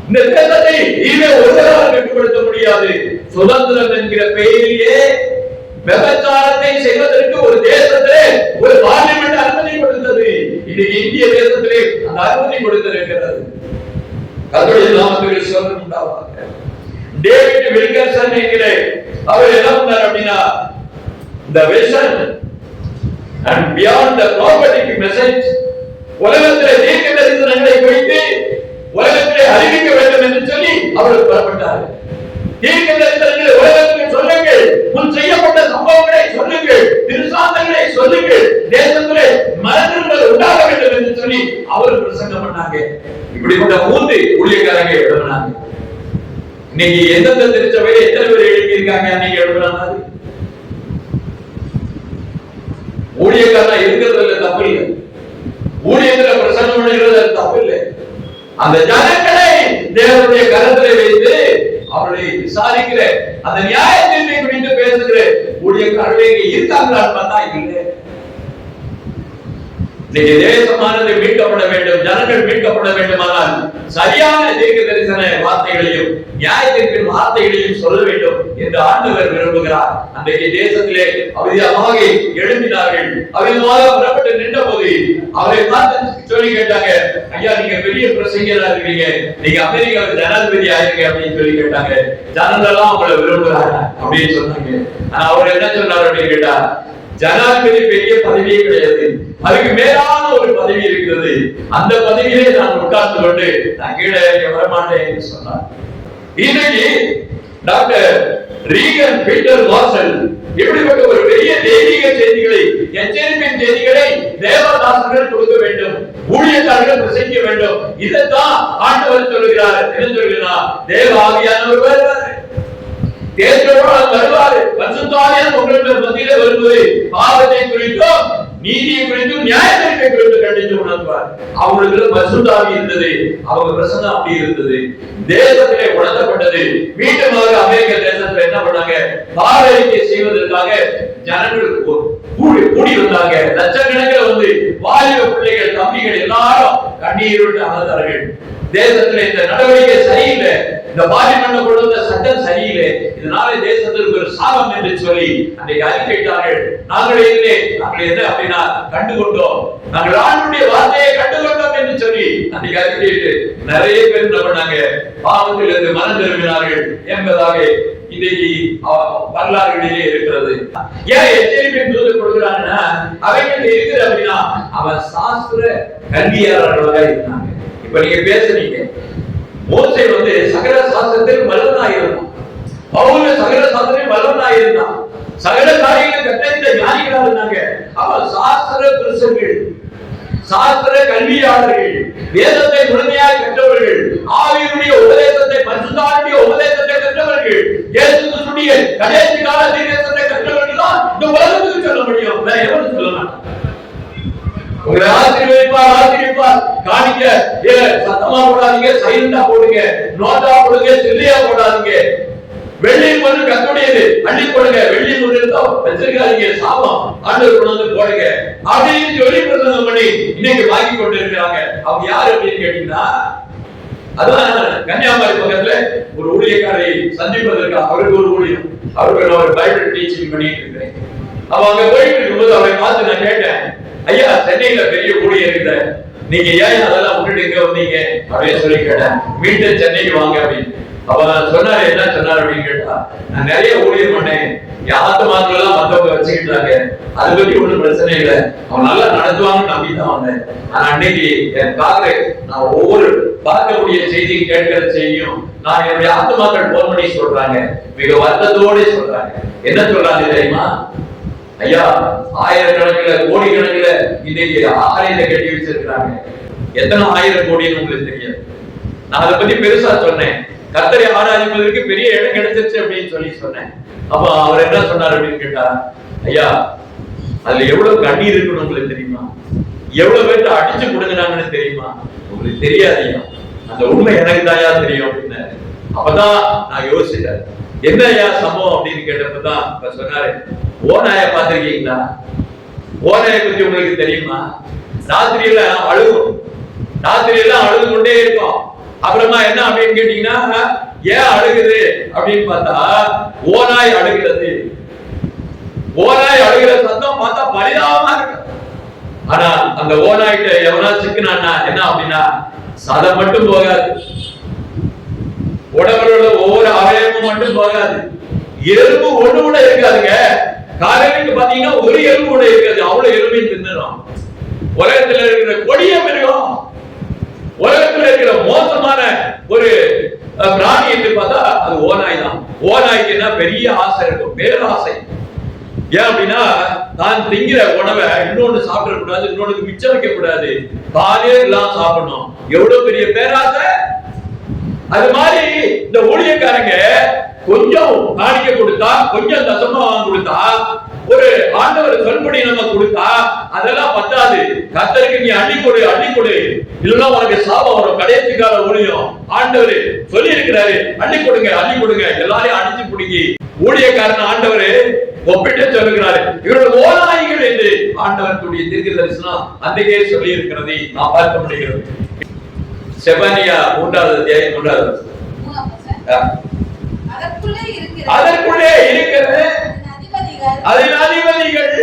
[SPEAKER 1] இந்த தேசத்தை இனிமே ஒருவரால் கட்டுப்படுத்த முடியாது. சுதந்திரம் என்கிற பெயரிலே விபச்சாரத்தை செய்வதற்கு ஒரு தேசத்திலே ஒரு பார்லிமெண்ட் அனுமதி கொடுத்தது. இது இந்திய தேசத்திலே அந்த அனுமதி கொடுத்திருக்கிறது. கர்த்தருடைய நாமத்துக்கு ஸ்தோத்திரம் உண்டாவதாக. டேவிட் வில்கர்சன் என்கிற அவர் என்ன பண்ணார் அப்படின்னா, the vision and beyond the prophetic message, உலகத்திலே தீர்க்க தரிசனங்களை குறித்து உலகத்திலே அறிவிக்க வேண்டும் என்று சொல்லி அவர் புறப்பட்டார். தீர்க்க தரிசனங்களை உலகத்துக்கு சொல்லுங்கள், முன் செய்யப்பட்ட சம்பவங்களை சொல்லுங்கள், திருசாந்தங்களை சொல்லுங்கள், தேசத்திலே மரணங்கள் உண்டாக வேண்டும் என்று சொல்லி அவர் பிரசங்கம் பண்ணாங்க. இப்படிப்பட்ட 3 ஊழியக்காரங்க எழுதினாங்க. இன்னைக்கு எந்தெந்த திருச்சபையில எத்தனை பேர் எழுதி இருக்காங்க? அன்னைக்கு எழுதுற மாதிரி ஊழியக்காரனா இருக்கிறதுல தப்பு இல்லை, ஊழியத்துல பிரசங்கம் பண்ணுகிறது தப்பு இல்லை. அந்த ஜனங்களை தேவனுடைய கரத்திலே வைத்து அவர்களை விசாரிக்கிற அந்த நியாய தீர்ப்பை குறித்து பேசுகிற ஊழியக்காரர்கள் இருக்காங்களான்னு பார்த்தா இல்லை. இன்னைக்கு தேசமானது மீட்கப்பட வேண்டும், ஜனங்கள் மீட்கப்பட வேண்டுமானால் சரியான தீர்க்க தரிசன வார்த்தைகளையும் நியாயத்திற்கின் வார்த்தைகளையும் சொல்ல வேண்டும் என்று ஆண்டவர் விரும்புகிறார். அன்றைக்கு தேசத்திலே அவிதமாக எழுப்பினார்கள். அவிதமாக புறப்பட்டு நின்ற போது அவரை பார்த்து சொல்லி கேட்டாங்க, ஐயா நீங்க பெரிய பிரசங்கரா இருக்கீங்க, நீங்க அமெரிக்காவுக்கு ஜனாதிபதி ஆயிருங்க அப்படின்னு சொல்லி கேட்டாங்க. ஜனங்களெல்லாம் அவங்களை விரும்புகிறாங்க அப்படின்னு சொன்னாங்க. ஆனா அவர் என்ன சொன்னார் அப்படின்னு கேட்டா, ஜனாதிபதி பெரிய பதவியே கிடையாது, அதுக்கு மேலான ஒரு பதவி இருக்கிறது, அந்த பதவியிலே நான் உட்கார்ந்து கொண்டு நான் கீழே வரமாட்டேன் என்று சொன்னார். இன்னைக்கு டாக்டர் ரீகன் பீட்டர் வாசல் இப்படிப்பட்ட ஒரு பெரிய தெய்வீக செய்திகளை, எச்சரிப்பின் செய்திகளை தேவதாசர்கள் கொடுக்க வேண்டும், ஊழியக்காரர்கள் பிரசங்கிக்க வேண்டும். இதைத்தான் ஆண்டவர் சொல்கிறார். என்ன சொல்கிறார்? தேவ ஆவியானவர் வருவார், தேற்றோடு வருவார், பரிசுத்த ஆவியானவர் உங்களுடைய மத்தியிலே வருவது பாவத்தை குறித்தும் நீதியை குறித்தும் நியாயத்தை குறித்தும் கண்டித்து உணர்வார். அவங்களுக்கு பரிசுத்த ஆவி இருந்தது, அவங்க பிரசங்கம் அப்படி இருந்தது. தேசத்திலே உணர்த்தப்பட்டது. மீண்டுமாக அமெரிக்க தேசத்துல என்ன பண்ணாங்க? பாவரிக்கை செய்வதற்காக ஜனங்கள் கூடி வந்தாங்க. லட்சக்கணக்கில் வந்து வாலிப பிள்ளைகள், தம்பிகள் எல்லாரும் கண்ணீர் விட்டு அமர்ந்தார்கள். தேசத்துல இந்த நடவடிக்கை சரியில்லை, இந்த பார்லிமெண்ட்ல கொண்டு வந்த சட்டம் சரியில்லை, இதனால தேசத்திற்கு ஒரு சாபம் என்று சொல்லி அன்றைக்கு அறிக்கையிட்டார்கள். நாங்கள் என்ன அப்படின்னா கண்டுகொண்டோம், நாங்கள் ஆண்டுடைய வார்த்தையை கண்டுகொண்டோம் என்று சொல்லி அன்றைக்கு அறிக்கையிட்டு நிறைய பேர் என்ன பண்ணாங்க? பாவத்திலிருந்து மனம் திரும்பினார்கள் என்பதாக இன்றைக்கு வரலாறுகளிலே இருக்கிறது. ஏன் எச்சரிக்கை தூது கொடுக்கிறாங்கன்னா, அவைகள் இருக்குது அப்படின்னா அவன் சாஸ்திர கல்வியாளர்களாக இருந்தாங்க. இப்ப நீங்க பேசுறீங்க, மோசே வந்து சகல சாஸ்திரத்தில் வல்லவனாயிருந்தான், பவுல் சகல சாஸ்திரத்தில் வல்லவனாயிருந்தான், சகல காரியங்களை கற்பித்த ஞானிகளாக இருந்தாங்க. அவன் சாஸ்திர புருஷர்கள், சாஸ்திர கல்வியாளர்கள், வேதத்தை முழுமையாக கற்றவர்கள், ஆவியுடைய உபதேசத்தை, பரிசுத்தாவிய உபதேசத்தை கற்றவர்கள், இயேசு கிறிஸ்துவின் கடைசி கால தீர்க்கதரிசனத்தை கற்றவர்கள் தான் இந்த உலகத்துக்கு சொல்ல முடியும். வேற எவனும் சொல்ல மாட்டான். உங்களை ஆசீர்வதிப்பார். காணிக்க சத்தமா போடாதீங்க, சைலண்டா போடுங்க, நோட்டா போடுங்க, சில்லியா போடாதீங்க. வெள்ளி பொருள் கத்துடையது அள்ளி போடுங்க, வெள்ளி பொருள் வச்சிருக்காதீங்க, சாபம் ஆண்டவர் கொண்டு வந்து போடுங்க அப்படின்னு சொல்லி பிரசங்கம் பண்ணி இன்னைக்கு வாங்கி கொண்டு இருக்கிறாங்க. அவங்க யாரு அப்படின்னு கேட்டீங்கன்னா, அதான் கன்னியாகுமரி பக்கத்துல ஒரு ஊழியக்காரை சந்திப்பதற்கு அவருக்கு ஒரு ஊழியம், அவருக்கு நான் ஒரு பைபிள் டீச்சிங் பண்ணிட்டு இருக்கிறேன். அவ அங்க போயிட்டு இருக்கும்போது அவரை பார்த்து நான் கேட்டேன், ஐயா சென்னையில பெரிய ஊழியர் இருந்த, நீங்க ஏன் அதெல்லாம் விட்டுட்டு எங்க வந்தீங்க அப்படின்னு சொல்லி கேட்டேன். மீண்டும் சென்னைக்கு வாங்க அப்படின்னு. அவ சொன்னாரு, என்ன சொன்னாரு அப்படின்னு கேட்டா, நான் நிறைய ஊழியர் பண்ணேன், யாத்து மாத்திரம் மத்தவங்க வச்சுக்கிட்டாங்க, அதை பத்தி ஒண்ணும் பிரச்சனை இல்லை, அவன் நல்லா நடத்துவாங்கன்னு நம்பிதான் வந்தேன். ஆனா அன்னைக்கு என் காதலை நான் ஒவ்வொரு பார்க்கக்கூடிய செய்தியும் கேட்கிற செய்தியும் நான் என்னுடைய ஆத்துமாக்கள் போன் பண்ணி சொல்றாங்க, மிக வருத்தத்தோட சொல்றாங்க. என்ன சொல்றாங்க தெரியுமா? ஐயா, ஆயிரக்கணக்கில் கோடிக்கணக்கில் இன்னைக்கு ஆலயத்தை கட்டி வச்சிருக்கிறாங்க. எத்தனை ஆயிரம் கோடின்னு உங்களுக்கு தெரியாது. நான் அதை பத்தி பெருசா சொன்னேன், கர்த்தரை ஆராதிப்பதற்கு பெரிய இடம் கிடைச்சிருச்சு அப்படின்னு சொல்லி சொன்னேன். அப்ப அவர் என்ன சொன்னார் அப்படின்னு கேட்டா, ஐயா அதுல எவ்வளவு கண்ணீர் இருக்குன்னு உங்களுக்கு தெரியுமா? எவ்வளவு பேர்த்த அடிச்சு கொடுக்குறாங்கன்னு தெரியுமா? உங்களுக்கு தெரியாதையா, அந்த உண்மை எனக்கு தாயா தெரியும் அப்படின்னு. அப்பதான் நான் யோசிச்சேன், என்ன ஐயா சம்பவம் அப்படின்னு கேட்டப்பதான் இப்ப சொன்னாரு, ஓநாய பாத்திருக்கீங்களா? ஓநாய பத்தி உங்களுக்கு தெரியுமா? ராத்திரி எல்லாம் அழுகும், ராத்திரி எல்லாம் அழுது கொண்டே இருக்கும். அப்புறமா என்ன அப்படின்னு கேட்டீங்கன்னா, ஏன் அழுகுது அப்படின்னு பார்த்தா, ஓநாய் அழுகிறது. ஓநாய் அழுகிற சத்தம் பார்த்தா பரிதாபமா இருக்கு. ஆனா அந்த ஓநாய்கிட்ட எவனா சிக்கினான்னா என்ன அப்படின்னா, சதம் மட்டும் போகாது, உடம்புல உள்ள ஒவ்வொரு அவயவமும் மட்டும் போகாது, எலும்பு ஒண்ணு கூட இருக்காதுங்க. காலையில பாத்தீங்கன்னா ஒரு எலும்பு கூட இருக்காது, அவ்வளவு எலும்பையும் தின்னுடும். உலகத்துல இருக்கிற கொடிய மிருகம், உலகத்துல இருக்கிற மோசமான ஒரு பிராணி என்று பார்த்தா அது ஓநாய் தான். ஓநாய்க்கு என்ன பெரிய ஆசை இருக்கும், பேராசை. ஏன் அப்படின்னா தான் திங்கிற உணவை இன்னொன்னு சாப்பிட கூடாது, இன்னொன்னு மிச்சம் வைக்க கூடாது, தானே எல்லாம் சாப்பிடணும். எவ்வளவு பெரிய பேராசை! அது மாதிரி இந்த ஊழியக்காரங்க கொஞ்சம் காணிக்க கொடுத்தா, கொஞ்சம் தசமம் கொடுத்தா, ஒரு ஆண்டவர் சொல்படி நம்ம கொடுத்தா அதெல்லாம் பத்தாது. கர்த்தருக்கு நீ அள்ளி கொடு, இல்லைன்னா உனக்கு சாபம் வரும். கடைசி கால ஊழியம் ஆண்டவர் சொல்லி இருக்கிறாரு, அள்ளி கொடுங்க, எல்லாரையும் அடிச்சு பிடிங்கி. ஊழியக்காரன் ஆண்டவர் ஒப்பிட்டு சொல்லுகிறாரு, இவர்கள் ஓநாய்கள் என்று ஆண்டவருடைய தீர்க்க தரிசனம் அன்றைக்கே சொல்லி இருக்கிறதை நாம் பார்க்க முடிகிறது. செபனியா 3வது அத்தியாயம் 3வது அதற்குள்ளே இருக்கிறது அதன் அதிபதிகள்,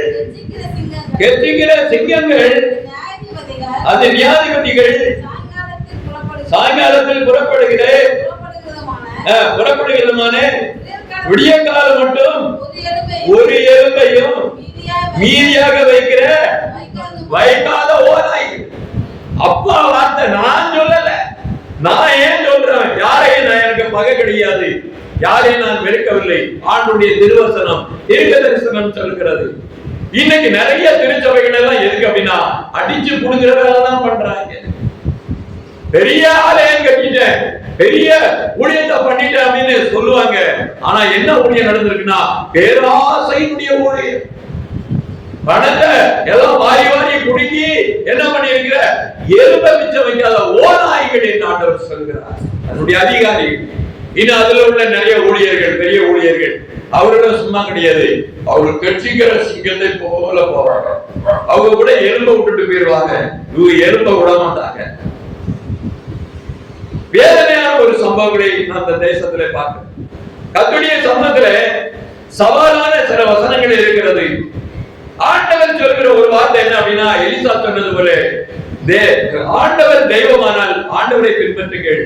[SPEAKER 1] கெர்ச்சிக்கிற சிங்கங்கள், அது நியாயாதிபதிகள், சாயங்காலத்தில் புறப்படுகிறதுமான விடிய காலம் மட்டும் ஒரு எலும்பையும் மீதியாக வைக்காத ஓநாய்கள். அப்பா வார்த்தை நான் சொல்லல, நான் ஏன் சொல்றேன்? யாரையும் நான் எனக்கு பகை கிடையாது, யாரையும் நான் வெறுக்கவில்லை. ஆண்டுடைய திருவசனம் தீர்க்க தரிசனம் சொல்கிறது. இன்னைக்கு நிறைய திருச்சபைகள் எல்லாம் எதுக்கு அப்படின்னா அடிச்சு புடுங்குற வேலை தான் பண்றாங்க. பெரிய ஆலயம் கட்டிட்டேன், பெரிய ஊழியத்தை பண்ணிட்டேன் அப்படின்னு சொல்லுவாங்க. ஆனா என்ன ஊழியம் நடந்திருக்குன்னா பேராசையினுடைய ஊழியம். பணத்தை எல்லாம் வாரி குடுக்கி என்ன பண்ணி இருக்கிற எலும்ப மிச்சம் வைக்காத ஓநாய்கள் என்று ஆண்டவர் சொல்கிறார். அதனுடைய அதிகாரி. இன்னும் அதுல உள்ள நிறைய ஊழியர்கள், பெரிய ஊழியர்கள், அவர்களும் சும்மா கிடையாது. அவர்கள் கட்சிக்கிற சிங்கத்தை போல போவாங்க. அவங்க கூட எலும்ப விட்டுட்டு போயிடுவாங்க, இவங்க எலும்ப விட மாட்டாங்க. வேதனையான ஒரு சம்பவங்களை அந்த தேசத்துல பார்க்கிறோம். கர்த்தருடைய சமூகத்துல சவாலான சில வசனங்கள் இருக்கிறது. ஆண்டவர் சொல்கிற ஒரு வார்த்தை என்ன அப்படின்னா, எலிசா சொன்னது போல, ஆண்டவர் தெய்வமானால் ஆண்டவரை பின்பற்றுங்கள்,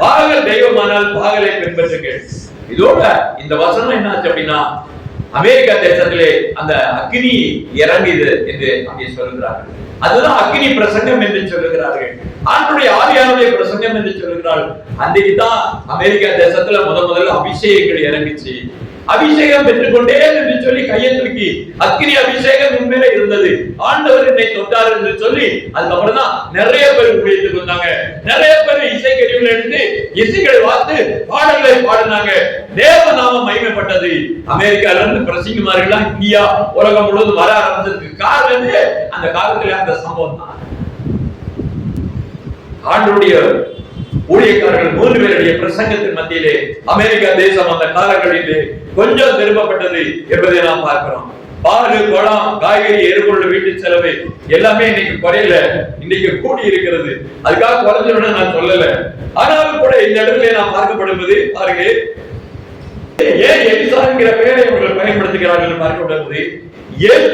[SPEAKER 1] பாகல் தெய்வமானால் பாகலை பின்பற்றுங்கள். இதோட இந்த வசனம் என்ன ஆச்சு அப்படின்னா, அமெரிக்கா தேசத்திலே அந்த அக்னி இறங்கியது என்று அங்கே சொல்லுகிறார்கள். அதுதான் அக்னி பிரசங்கம் என்று சொல்லுகிறார்கள். ஆண்டுடைய ஆவியானுடைய பிரசங்கம் என்று சொல்லுகிறார்கள். அன்றைக்கு தான் அமெரிக்கா தேசத்துல முதல்ல அபிஷேகங்கள் இறங்கிச்சு. அபிஷேகம் பெற்றுக்கொண்டே என்று சொல்லி கையை தூக்கி அக்னி அபிஷேகம் உண்மையில இருந்தது. ஆண்டவர் என்னை தொட்டார் என்று சொல்லி அதுக்கப்புறம் தான் நிறைய பேர் ஊழியத்துக்கு வந்தாங்க. நிறைய பேர் இசைக்கருவிகள் எடுத்து இசைகளை வாத்து பாடல்களை பாடினாங்க. தேவ நாமம் மகிமைப்பட்டது. அமெரிக்கால இருந்து பிரசங்கமார்கள் இந்தியா உலகம் முழுவதும் வர ஆரம்பிச்சதுக்கு காரணம் அந்த காலத்துல அந்த சம்பவம் தான். ஆண்டுடைய ஊழியக்காரர்கள் 3 பேருடைய பிரசங்கத்தின் மத்தியிலே அமெரிக்கா தேசம் அந்த காலங்களிலே கொஞ்சம் திரும்பப்பட்டது என்பதை நாம் பார்க்கிறோம். பால், பழம், காய்கறி, எரிபொருள், வீட்டு செலவு எல்லாமே இன்னைக்கு குறையல, இன்னைக்கு கூடி இருக்கிறது. அதுக்காக குறைஞ்சிடும் நான் சொல்லல. ஆனாலும் கூட இந்த இடத்துல நாம் பார்க்கப்படுவது பாருங்க, ஏன் எலிசா என்கிற பெயரை அவர்கள் பயன்படுத்துகிறார்கள் பார்க்கப்படுவது. எல்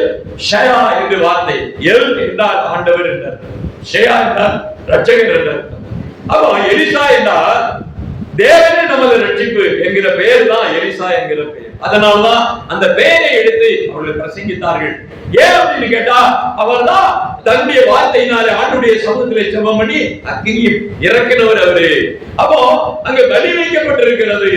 [SPEAKER 1] ஷயா என்ற வார்த்தை, எல் என்றால் ஆண்டவர் என்றார், ஷயா என்றால் ரட்சகர் என்றார். அப்போ எலிசா என்றால் தேவனே நமது ரட்சிப்பு என்கிற பெயர் தான் எலிசா என்கிற பெயர். அதனால்தான் அந்த பெயரை எடுத்து அவர்கள் பிரசங்கித்தார்கள். ஏன் அப்படின்னு கேட்டா, அவர் தான் தன்னுடைய வார்த்தையினாலே ஆண்டுடைய சமூகத்திலே ஜெபம் பண்ணி அக்னி இறக்கினவர் அவரு. அப்போ அங்க பலி வைக்கப்பட்டிருக்கிறது,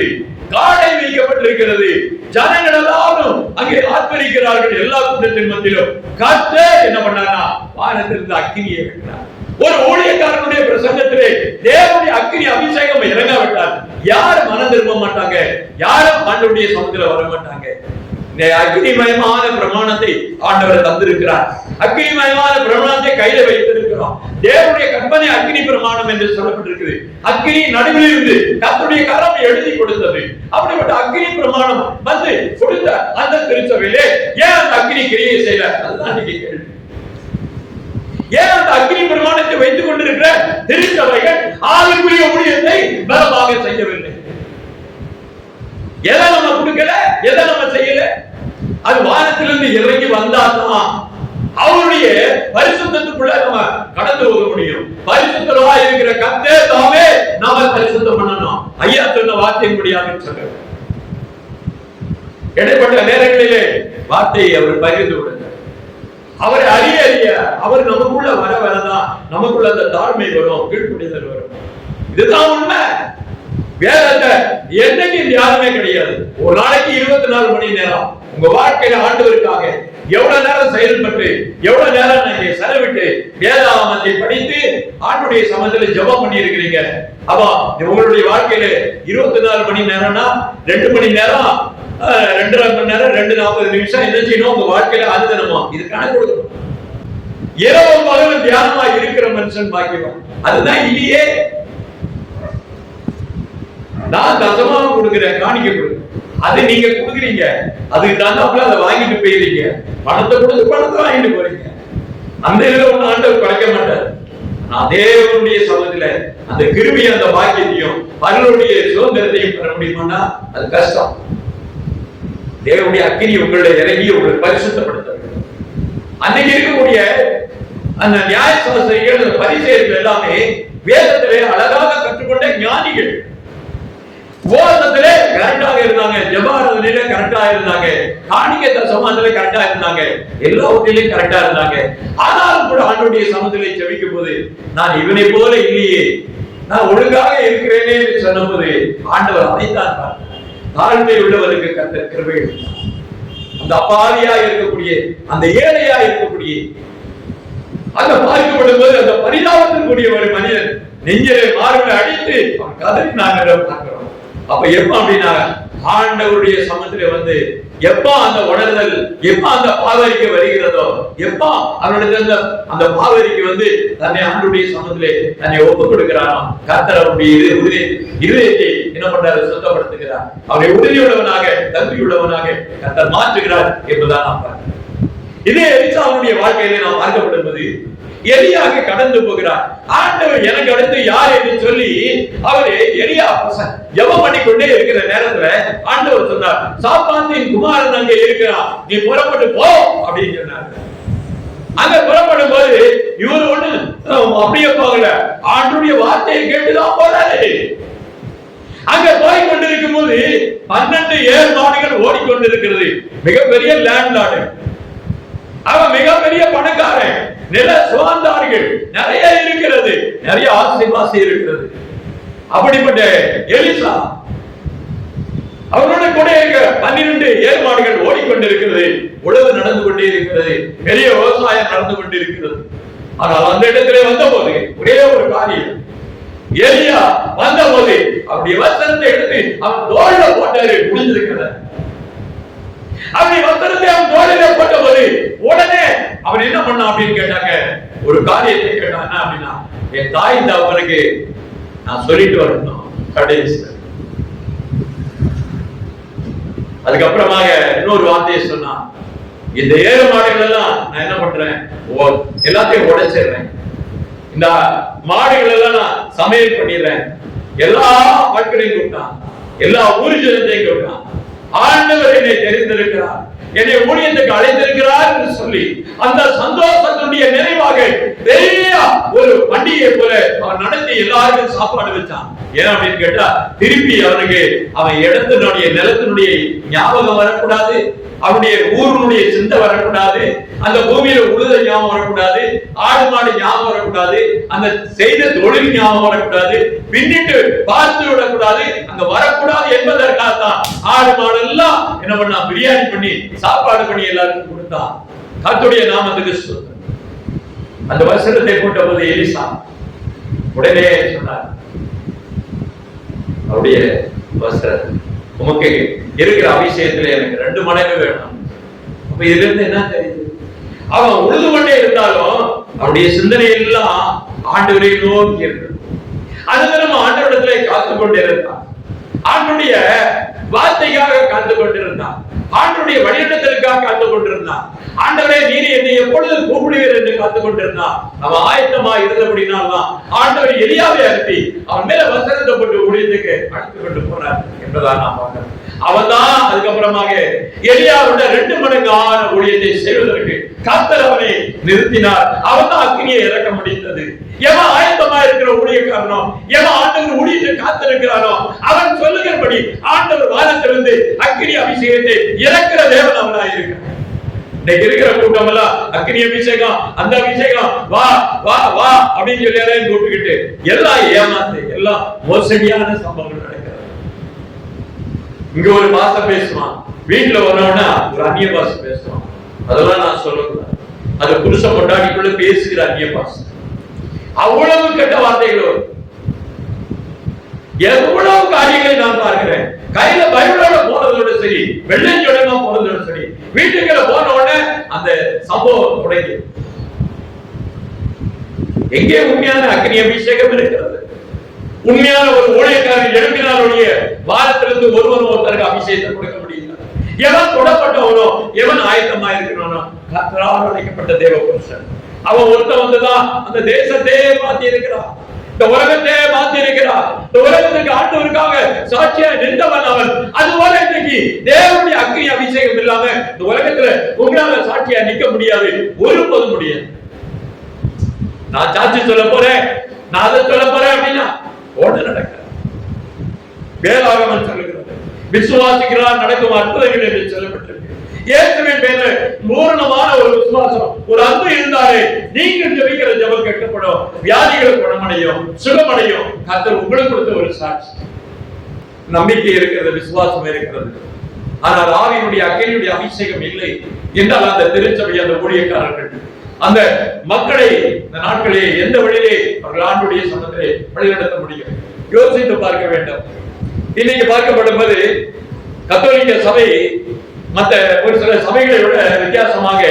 [SPEAKER 1] காடை வைக்கப்பட்டிருக்கிறது. ஜனங்கள் எல்லாரும் அங்கே ஆர்ப்பரிக்கிறார்கள். எல்லா கூட்டத்தின் மத்தியிலும் கர்த்தர் என்ன பண்ணாரா, வானத்திலிருந்து அக்னியை இறக்கினார். ஒரு ஊழியக்காரனுடைய பிரசங்கத்திலே தேவனுடைய அக்னி அபிஷேகம் இறங்காவிட்டால் யாரும் மனம் திரும்ப மாட்டாங்க, யாரும் ஆண்டவருடைய சமூகத்தில் வர மாட்டாங்க. அக்னிமயமான பிரமாணத்தை ஆண்டவர் தந்திருக்கிறார். அக்னிமயமான பிரமாணத்தை கையில வைத்திருக்கிறோம். தேவனுடைய கற்பனை அக்னி பிரமாணம் என்று சொல்லப்பட்டிருக்கிறது. அக்னி நடுவில் இருந்து கர்த்தருடைய கரம் எழுதி கொடுத்தது. அப்படிப்பட்ட அக்னி பிரமாணம் வந்து கொடுத்த அந்த திருச்சபையிலே ஏன் அந்த அக்னி கிரியை செய்யல? அதுதான் நீங்க கேள்வி. ஏன் அந்த அக்னி பிரமாணத்தை வைத்துக் கொண்டிருக்கிற திருச்சபைகள் ஆவிக்குரிய ஊழியத்தை பலமாக செய்யவில்லை? எதை நம்ம கொடுக்கல, எதை நம்ம செய்யல? அது வானத்திலிருந்து இறங்கி வந்தாதான் அவருடைய பரிசுத்தத்துக்குள்ள நம்ம கடந்து போக முடியும். பரிசுத்தமா இருக்கிற கர்த்தர் தாமே நாம பரிசுத்தம் பண்ணணும். ஐயா சொன்ன வார்த்தையின்படியாக சொல்ற இடைப்பட்ட நேரங்களிலே வார்த்தையை அவர் பகிர்ந்து விடுங்க. அவரை அறிய அறிய அவர் நமக்குள்ள வர வரதான் நமக்குள்ள அந்த தாழ்மை வரும், கீழ்ப்படிதல் வரும். இதுதான் உண்மை. வேதத்தை என்னைக்கு தியானமே கிடையாது. ஒரு நாளைக்கு 24 மணி நேரம் உங்க வாழ்க்கையில ஆண்டவருக்காக எவ்வளவு நேரம் செயல்பட்டு எவ்வளவு நேரம் நீங்க செலவிட்டு வேதாகமத்தை படித்து ஆண்டுடைய சமயத்துல ஜெபம் பண்ணி இருக்கிறீங்க. அப்ப உங்களுடைய வாழ்க்கையில 24 மணி நேரம்னா 2 மணி நேரம் 2.5 மணி நேரம் 2:40 நிமிஷம் என்ன செய்யணும் உங்க வாழ்க்கையில அனுதனமா இது கணக்கு கொடுக்கணும். இரவு பகலும் தியானமா இருக்கிற மனுஷன் பாக்கியவான். அதுதான் இல்லையே. நான் தசமாவும் கொடுக்கிறேன், காணிக்க கொடுக்கிறேன், அது நீங்க கொடுக்குறீங்க, அதுக்கு தகுந்தாப்புல அதை வாங்கிட்டு போயிருக்கீங்க. பணத்தை கொடுத்து பணத்தை வாங்கிட்டு போறீங்க. அந்த இதுல ஒண்ணு ஆண்டவர் குறைக்க மாட்டார். தேவனுடைய சமூகத்துல அந்த கிருபி அந்த பாக்கியத்தையும் பலருடைய சுதந்திரத்தையும் பெற முடியுமானா அது கஷ்டம். தேவனுடைய அக்கினி உங்களுடைய இறங்கி உங்களை பரிசுத்தப்படுத்த வேண்டும். அன்னைக்கு இருக்கக்கூடிய அந்த நியாயசாஸ்திரிகள் பரிசேயர்கள் எல்லாமே வேதத்திலே அழகாக கற்றுக்கொண்ட ஞானிகள். உபவாசத்திலே கரெக்டாக இருந்தாங்க, ஜெபாராதனையில கரெக்டா இருந்தாங்க, காணிக்கை தசமானத்திலே கரெக்டா இருந்தாங்க, எல்லாவற்றிலும் கரெக்டா இருந்தாங்க. ஆனாலும் கூட ஆண்டவருடைய சமூகத்திலே ஜெபிக்கும் போது நான் இவனை போல இல்லையே, நான் ஒழுங்காக இருக்கிறேனே என்று சொன்னபோது ஆண்டவர் அதைத்தான் பார்த்தார். தாழ்மை உள்ளவருக்கு கர்த்தர் கிருபை கொடுத்தார். அந்த அப்பாவியா இருக்கக்கூடிய அந்த ஏழையா இருக்கக்கூடிய அந்த பார்க்கப்படும் போது அந்த பரிதாபத்திற்குரிய ஒரு மனிதன் நெஞ்சிலே மார்பிலை அடித்து அவன் கதறினாங்க பார்க்கிறோம். அப்ப எப்ப அப்படின்னா ஆண்டவருடைய சமூகத்திலே வந்து எப்ப அந்த உணர்தல், எப்ப அந்த பாவரிக்கை வருகிறதோ, எப்ப அவனுடைய அந்த பாவரிக்கை வந்து தன்னை ஆண்டவருடைய சமூகத்திலே தன்னை ஒப்புக் கொடுக்கிறானோ கர்த்தர் அவருடைய இருதயத்தை என்ன பண்றாரு, சுத்தப்படுத்துகிறார். அவரை உறுதியுள்ளவனாக தகுதியுள்ளவனாக கர்த்தர் மாற்றுகிறார் என்பதுதான் நாம் பார்க்கிறோம். இதே எலிசாவுடைய வாழ்க்கையிலே நாம் பார்க்கப்படுவது எலியாக கடந்து போகிறார். ஆண்டவர் எனக்கு அடுத்து யார் என்று சொல்லி அவரு எலியா ஜெபம் பண்ணிக்கொண்டே இருக்கிற நேரத்துல ஆண்டவர் சொன்னார், சாப்பாத்தின் குமாரன் அங்கே இருக்கிறான், நீ புறப்பட்டு போ அப்படின்னு சொன்னார். அங்க புறப்படும் போது இவர் ஒண்ணு அப்படியே போகல, ஆண்டவருடைய வார்த்தையை கேட்டுதான் போறாரு. அங்க போய் கொண்டிருக்கும் போது 12 ஏர் மாடுகள் ஓடிக்கொண்டிருக்கிறது. மிகப்பெரிய லேண்ட்லார்டு, அவன் மிகப்பெரிய பணக்காரன், நில சுவாந்தார்கள் நிறைய இருக்கிறது, நிறைய ஆசைவாசி இருக்கிறது. அப்படிப்பட்ட எலிசா அவரோட கூட 12 ஏர் மாடுகள் ஓடிக்கொண்டிருக்கிறது, உழவு நடந்து கொண்டே இருக்கிறது, பெரிய விவசாயம் நடந்து கொண்டிருக்கிறது. ஆனால் அந்த இடத்திலே வந்த போது ஒரே ஒரு காரியம், எலியா வந்த போது அப்படி வஸ்திரத்தை எடுத்து அவன் தோள்ல போட்டாரு, முடிஞ்சிருக்கிறது. அப்படி வஸ்திரத்தை அவன் தோளிலே போட்ட போது உடனே அவன் என்ன பண்ணான் அப்படின்னு கேட்டாங்க, ஒரு காரியத்தை கேட்டான். அப்படின்னா என் தாய் தகப்பனுக்கு நான் சொல்லிட்டு வரணும் கடைசி. அதுக்கப்புறமாக இன்னொரு வார்த்தையை சொன்னான், இந்த ஏழு மாடுகள் எல்லாம் நான் என்ன பண்றேன், எல்லாத்தையும் உடைச்சிடுறேன், இந்த மாடுகள் எல்லாம் நான் சமையல் பண்ணிடுறேன். எல்லா ஆட்களையும் கூப்பிட்டான், எல்லா ஊர்ஜனத்தையும் கூப்பிட்டான். ஆண்டவர் என்னை தெரிந்திருக்கிறார், என்னை ஊழியத்துக்கு அழைத்திருக்கிறார் என்று சொல்லி அந்த சந்தோஷத்துடைய நிறைவாக பெரிய ஒரு பண்டிகை போல அவன் நடத்தி எல்லாருக்கும் சாப்பாடு வச்சான். ஏன் அப்படின்னு கேட்டா திருப்பி அவனுக்கு அவன் இடத்தினுடைய நிலத்தினுடைய ஞாபகம் வரக்கூடாது, அவனுடைய ஊருடைய சிந்தை வரக்கூடாது, அந்த பூமியில உழுத ஞாபகம் வரக்கூடாது, ஆடு மாடு ஞாபகம் வரக்கூடாது, அந்த செய்த தொழில் ஞாபகம் வரக்கூடாது, பின்னிட்டு பார்த்து விடக்கூடாது, அங்க வரக்கூடாது என்பதற்காகத்தான் ஆடு மாடு எல்லாம் என்ன பண்ணா, பிரியாணி பண்ணி சாப்பாடு பண்ணி எல்லாருக்கும் கொடுத்தான். கர்த்தருடைய நாமத்துக்கு ஸ்தோத்திரம். அந்த வசனத்தை போட்ட போது எலிசா உடனே சொன்னார், அவருடைய வஸ்திரம் உமக்கு இருக்கிற அபிஷேகத்துல எனக்கு 2 மடங்கு வேணும். அப்ப இதுல இருந்து என்ன தெரியுது, அவன் உழுது கொண்டே இருந்தாலும் அவருடைய சிந்தனை எல்லாம் ஆண்டவரை நோக்கி இருக்கிறது. அதுக்கு நம்ம ஆண்டவரிடத்திலே காத்து கொண்டே இருந்தான், ஆண்டுடைய வார்த்தைக்காக காத்து கொண்டிருந்தான், ஆண்டுடைய வழிநடத்தலுக்காக காத்து கொண்டிருந்தான். ஆண்டவரே நீர் என்னை எப்பொழுது கூப்பிடுவீர் என்று காத்து கொண்டிருந்தான். அவன் ஆயத்தமா இருந்தபடினால்தான் ஆண்டவர் எலியாவை அனுப்பி அவன் மேல வசனத்தை போட்டு ஊழியத்துக்கு அழைத்து கொண்டு போனார் என்பதான் நாம் பார்க்கிறோம். அவன் தான் அதுக்கப்புறமாக எலியாவோட 2 மடங்கான ஊழியத்தை செய்வதற்கு கர்த்தர் அவனை நிறுத்தினார். அவன் தான் அக்கினியை இறக்க முடிந்தது. எவன் ஆயத்தமா இருக்கிற ஊழியக்காரனோ, எவன் ஆண்டவர் ஊழியத்தை காத்திருக்கிறானோ, அவன் சொல்லுகிறபடி ஆண்டவர் வானத்திலிருந்து அக்கினி அபிஷேகத்தை இறக்கிற தேவன் அவனாய் இருக்கிறான். இன்னைக்கு இருக்கிற கூட்டம் எல்லாம் அக்கினி அபிஷேகம், அந்த அபிஷேகம், வா வா வா அப்படின்னு சொல்லி எல்லாம் கூப்பிட்டுக்கிட்டு எல்லாம் ஏமாந்து எல்லாம் மோசடியான சம்பவங்கள் நடக்கிறது. இங்க ஒரு பாஷை பேசுவான், வீட்டுல வரணும்னா ஒரு அந்நிய பாஷை பேசுவான். அதெல்லாம் நான் சொல்லக்கூடாது. அது புருஷ கொண்டாடிக்குள்ள பேசுகிற அந்நிய பாஷை. அவ்வளவு கெட்ட வார்த்தைகள், எவ்வளவு காரியங்களை நான் பார்க்கிறேன். கையில பைபிளோட போனதோட சரி, வெள்ளஞ்சோடமா போனதோட சரி, வீட்டுக்குள்ள போன உடனே அந்த சம்பவம் தொடங்கி. எங்கே உண்மையான அக்னி அபிஷேகம் இருக்கிறது? உண்மையான ஒரு ஊழியக்காரன் எழுப்பினாருடைய வாரத்திலிருந்து ஒருத்தருக்கு அபிஷேகத்தை கொடுக்க முடியும். எவன் தொடப்பட்டவனோ, எவன் ஆயத்தமா இருக்கிறானோ, கர்த்தரால் அழைக்கப்பட்ட தேவ புருஷன். அவன் ஒருத்தன் வந்துதான் அந்த தேசத்தையே மாத்தி இருக்கிறான், இந்த உலகத்தையே மாத்தி இருக்கிறான். இந்த உலகத்துக்கு ஆண்டவருக்காக சாட்சியா நின்றவன் அவன். அதுபோல இன்னைக்கு தேவனுடைய அக்னி அபிஷேகம் இல்லாம இந்த உலகத்துல உங்களால சாட்சியா நிக்க முடியாது, ஒருபோதும் முடியாது. நான் சாட்சி சொல்ல போறேன், நான் அதை சொல்ல போறேன் அப்படின்னா ஒன்று நடக்க வேதாகமம் சொல்லுகிறது, விசுவாசிக்கிறார் நடக்கும் அற்புதங்கள் என்று சொல்லப்பட்டிருக்கு. இயேசுவின் பேர்ல பூரணமான ஒரு விசுவாசம், ஒரு அன்பு இருந்தாலே நீங்கள் ஜெபிக்கிற ஜெபம் கேட்கப்படும், வியாதிகள் குணமடையும், சுகமடையும். கர்த்தர் உங்களுக்கு கொடுத்த ஒரு சாட்சி. நம்பிக்கை இருக்கிறது, விசுவாசம் இருக்கிறது. ஆனால் ஆவியினுடைய அக்கினியுடைய அபிஷேகம் இல்லை என்றால் அந்த திருச்சபை, அந்த ஊழியக்காரர்கள் அந்த மக்களை இந்த நாட்களே எந்த வழியிலே அவர்கள் ஆண்டுடைய சமத்திலே வழிநடத்த முடியும்? யோசித்து பார்க்க வேண்டும். இன்னைக்கு பார்க்கப்படும் போது கத்தோலிக்க சபை மற்ற ஒரு சில சபைகளை விட வித்தியாசமாக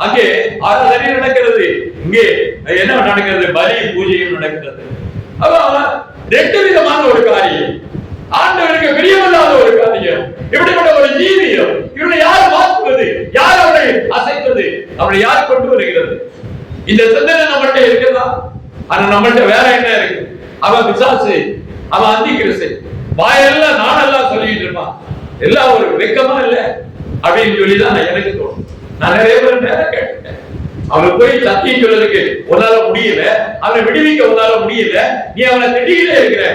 [SPEAKER 1] அங்கே ஆராதனை நடக்கிறது, இங்கே என்ன நடக்கிறது? பலி பூஜையும் நடக்கிறது. அதான் 2 விதமான ஒரு காரியம், ஆண்டவருக்கு பிரியமில்லாத ஒரு காரியம். இப்படிப்பட்ட ஒரு ஜீவியம் இவனை யார் மாற்றுவது? யார் அவனை அசைப்பது? அவனை யார் கொண்டு வருகிறது? இந்த சிந்தனை நம்மகிட்ட இருக்குதா? ஆனா நம்மகிட்ட வேற என்ன இருக்கு? அவன் பிசாசு, அவன் அந்தி கிறிஸ்து, வாயெல்லாம் நானெல்லாம் சொல்லிட்டு இருப்பான். எல்லாம் ஒரு வெக்கமா இல்ல அப்படின்னு சொல்லிதான் எனக்கு தோணும். நான் நிறைய பேர் நேரம் கேட்டேன், அவனுக்கு போய் சத்தியம் சொல்றதுக்கு உன்னால முடியல, அவனை விடுவிக்க உன்னால முடியல, நீ அவனை திட்டிக்கிட்டே இருக்கிற.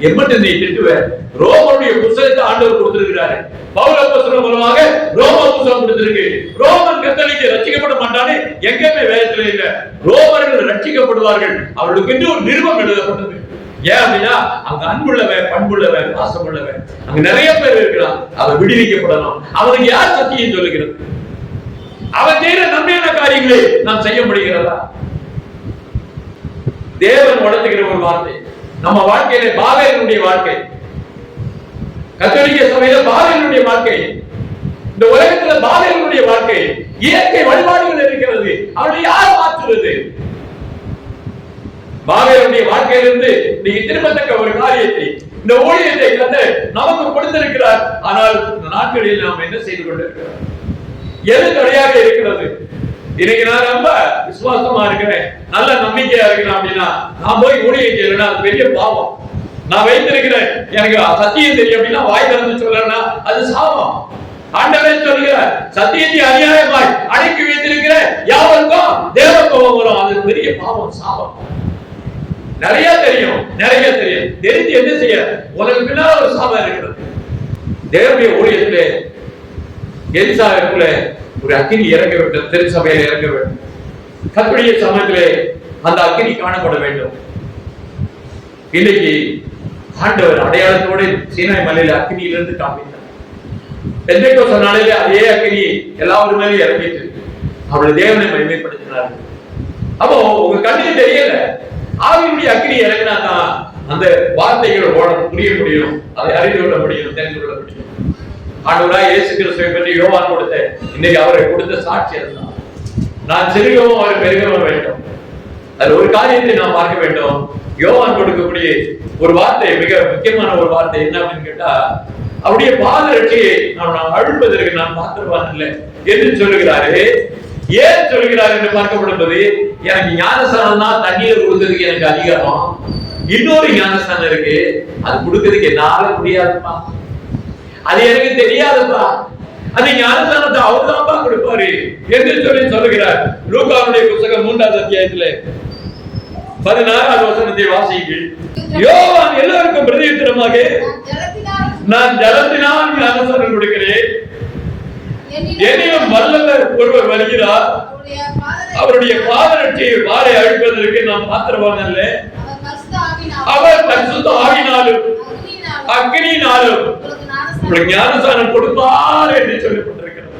[SPEAKER 1] எம்மட்டு நீ திட்டுவ? ரோமனுடைய புத்தகத்தை ஆண்டவர் கொடுத்திருக்கிறாரு. பவுல் அப்போஸ்தலன் மூலமாக ரோம புத்தகம் கொடுத்திருக்கு. ரோமன் கத்தோலிக்க ரட்சிக்கப்பட மாட்டானே எங்கேயுமே வேதத்துல இல்ல. ரோமர்கள் ரட்சிக்கப்படுவார்கள், அவர்களுக்கு என்று ஒரு நிருபம் எழுதப்பட்டது. ஏன் அப்படின்னா அங்க அன்புள்ளவன், பண்புள்ளவன், பாசமுள்ளவன் அங்க நிறைய பேர் இருக்கிறான். அவன் விடுவிக்கப்படணும். அவனுக்கு யார் சத்தியம் சொல்லுகிறது? அவன் செய்யற நன்மையான காரியங்களை நாம் செய்ய முடிகிறதா? தேவன் வளர்த்துகிற ஒரு வார்த்தை நம்ம வாழ்க்கையில பாவேலுடைய வாழ்க்கை, கத்தோலிக்க சபையில பாவேலுடைய வாழ்க்கை, இந்த உலகத்துல பாவேலுடைய வாழ்க்கை, இயற்கை வழிபாடுகள் இருக்கிறது. அவனை யார் மாற்றுவது? பாவேலுடைய வாழ்க்கையிலிருந்து நீங்க திரும்பத்தக்க ஒரு காரியத்தை, இந்த ஊழியத்தை கர்த்தர் நமக்கு கொடுத்திருக்கிறார். ஆனால் இந்த நாட்களில் நாம் என்ன செய்து கொண்டிருக்கிறோம்? எது தடையாக இருக்கிறது? இன்னைக்கு நான் ரொம்ப விசுவாசமா இருக்கிறேன், நல்ல நம்பிக்கையா இருக்கிறேன் அப்படின்னா நான் போய் ஊழியம் செய்யலைன்னா அது பெரிய பாவம். நான் வைத்திருக்கிறேன், எனக்கு சத்தியம் தெரியும் அப்படின்னா வாய் திறந்து சொல்லலைன்னா அது சாபம். ஆண்டவரே சொல்கிறார், சத்தியத்தை அநியாயமாய் அடக்கி வைத்திருக்கிற யாருக்கும் தேவ கோபம் வரும். அது பெரிய பாவம், சாபம். நிறைய தெரியும், நிறைய தெரியும், தெரிஞ்சு என்ன செய்ய? உனக்கு பின்னால் ஒரு சாபம் இருக்கிறது. தேவனுடைய ஊழியத்திலே எலிசாவுக்குள்ள ஒரு அக்கினி இறங்க வேண்டும், திருச்சபையில இறங்க வேண்டும். கர்த்தருடைய சமயத்திலே அந்த அக்கினி காணப்பட வேண்டும். இன்னைக்கு ஆண்டவர் அடையாளத்தோடு சீனாய் மலையில அக்கினியிலிருந்து காண்பித்தார். பெந்தேகோஸ்து நாளிலே அதே அக்கினி எல்லாரும் மேலே இறங்கிட்டு அவருடைய தேவனை மகிமைப்படுத்தினார்கள். அப்போ உங்க கண்ணுக்கு தெரியல, ஆவியுடைய அக்கினி இறங்கினா தான் அந்த வார்த்தைகள் ஓட புரிய முடியும், அதை அறிந்து கொள்ள முடியும், தெரிந்து கொள்ள முடியும். ஆண்டவராய் இயேசு கிறிஸ்துவை பற்றி யோவான் கொடுத்த, இன்னைக்கு அவரை கொடுத்த சாட்சி அதுதான். நான் சிறுகவும் அவர் பெருகவும் வேண்டும். அது ஒரு காரியத்தை நாம் பார்க்க வேண்டும். யோவான் கொடுக்கக்கூடிய ஒரு வார்த்தை, மிக முக்கியமான ஒரு வார்த்தை என்ன அப்படின்னு கேட்டா, அவருடைய பாத ரட்சியை நாம் அழுப்பதற்கு நான் பாத்திரவான் இல்லை என்று சொல்லுகிறாரு. ஏன் சொல்கிறார் என்று பார்க்கப்படும் போது, எனக்கு ஞானஸ்தானம் தான் தண்ணீர் கொடுத்ததுக்கு எனக்கு அதிகாரம், இன்னொரு ஞானஸ்தானம் இருக்கு, அது கொடுக்கிறதுக்கு என்னால முடியாதுமா. அது எனக்கு தெரியாதுப்பா, அது ஞானஸ்நானத்தை அவர்தான்ப்பா கொடுப்பாரு என்று சொல்லி சொல்லுகிறார். லூக்காவுடைய புத்தகம் 3ஆவது அத்தியாயத்திலே 16வது வசனத்தை வாசியுங்கள். யோவான் எல்லாருக்கும் பிரதியுத்தரமாக, நான் ஜலத்தினால் ஞானஸ்நானம் கொடுக்கிறேன், என்னையும் வல்லவர் ஒருவர் வருகிறார், அவருடைய பாதரட்சியை வாரை அழிப்பதற்கு நான் பாத்திரவான் அல்ல, அவர் பரிசுத்த ஆவியினாலும் அக்கினியினாலும் உங்களுக்கு ஞானஸ்நானம் கொடுப்பார் என்று சொல்லப்பட்டிருக்கிறது.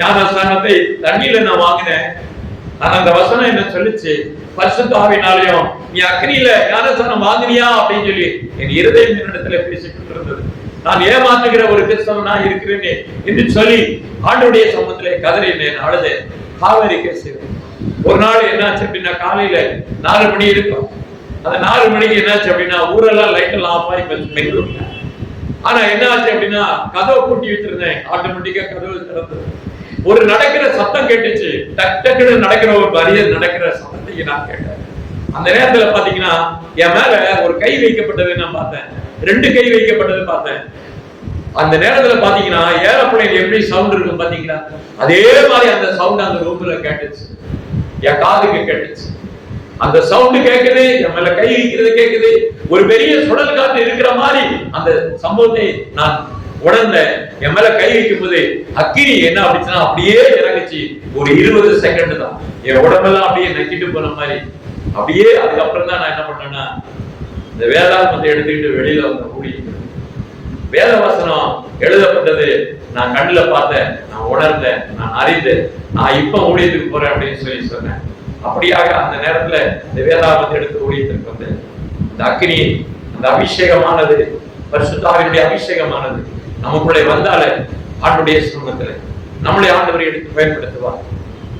[SPEAKER 1] ஞானஸ்நானத்தை தண்ணியில நான் வாங்கினேன், ஆனா அந்த வசனம் என்ன சொல்லிச்சு, பரிசுத்த ஆவியினாலையும் நீ அக்கினியில ஞானஸ்நானம் வாங்கினியா அப்படின்னு சொல்லி என் இருதயம் என்னிடத்துல பேசிக்கிட்டு இருந்தது. நான் ஏமாற்றுகிற ஒரு கிறிஸ்தவனா இருக்கிறேனே என்று சொல்லி ஆண்டவருடைய சமூகத்திலே கதறினேன், அழுதேன், காவேரிக்கே செய்வேன். ஒரு நாள் என்னாச்சு அப்படின்னா, காலையில 4 மணி இருக்கும். அந்த 4 மணிக்கு என்னாச்சு அப்படின்னா, ஊரெல்லாம் லைட் எல்லாம் ஆஃப் ஆகி பெண்கள். ஆனா என்ன ஆச்சு அப்படின்னா, கதவை பூட்டி வச்சிருந்தேன், ஆட்டோமேட்டிக்கா கதவு திறந்தது. ஒரு நடக்கிற சத்தம் கேட்டுச்சு, டக்குன்னு நடக்கிற ஒரு வரிய நடக்கிற சத்தத்தை நான் கேட்டேன். அந்த நேரத்துல பாத்தீங்கன்னா என் மேல ஒரு கை வைக்கப்பட்டது நான் பார்த்தேன், 2 கை வைக்கப்பட்டது பார்த்தேன். அந்த நேரத்துல பாத்தீங்கன்னா ஏரோப்ளேன் எப்படி சவுண்ட் இருக்கும் பாத்தீங்களா, அதே மாதிரி அந்த சவுண்ட் அந்த ரூம்ல கேட்டுச்சு, என் காதுக்கு கேட்டுச்சு. அந்த சவுண்ட் கேக்குது, என் மேல கை வைக்கிறது கேக்குது, ஒரு பெரிய சுடல் காற்று இருக்கிற மாதிரி அந்த சம்பவத்தை நான் உணர்ந்தேன். என் மேல கை வைக்கும் போது அக்கினி என்ன அப்படின்னா அப்படியே இறங்குச்சு. ஒரு 20 செகண்ட் தான், என் உடம்பெல்லாம் அப்படியே நக்கிட்டு போன மாதிரி அப்படியே. அதுக்கப்புறம் தான் நான் என்ன பண்ணேன்னா, இந்த வேதாகமத்தை எடுத்துக்கிட்டு வெளியில வந்த ஊழி வேதவசனம் எழுதப்பட்டது நான் கண்ணுல பார்த்தேன், நான் உணர்ந்தேன், நான் அறிந்தேன், நான் இப்ப ஊழியத்துக்கு போறேன் அப்படின்னு சொல்லி சொன்னேன். அப்படியாக அந்த நேரத்துல இந்த வேதாகமத்தை எடுத்து ஊழியத்துக்கு வந்தேன். இந்த அக்கினி, அந்த அபிஷேகமானது, பரிசுத்த ஆவியினுடைய அபிஷேகமானது நமக்குள்ளே வந்தாலே ஆண்டுடைய சமூகத்துல நம்மளை ஆண்டவரை எடுத்து பயன்படுத்துவார்.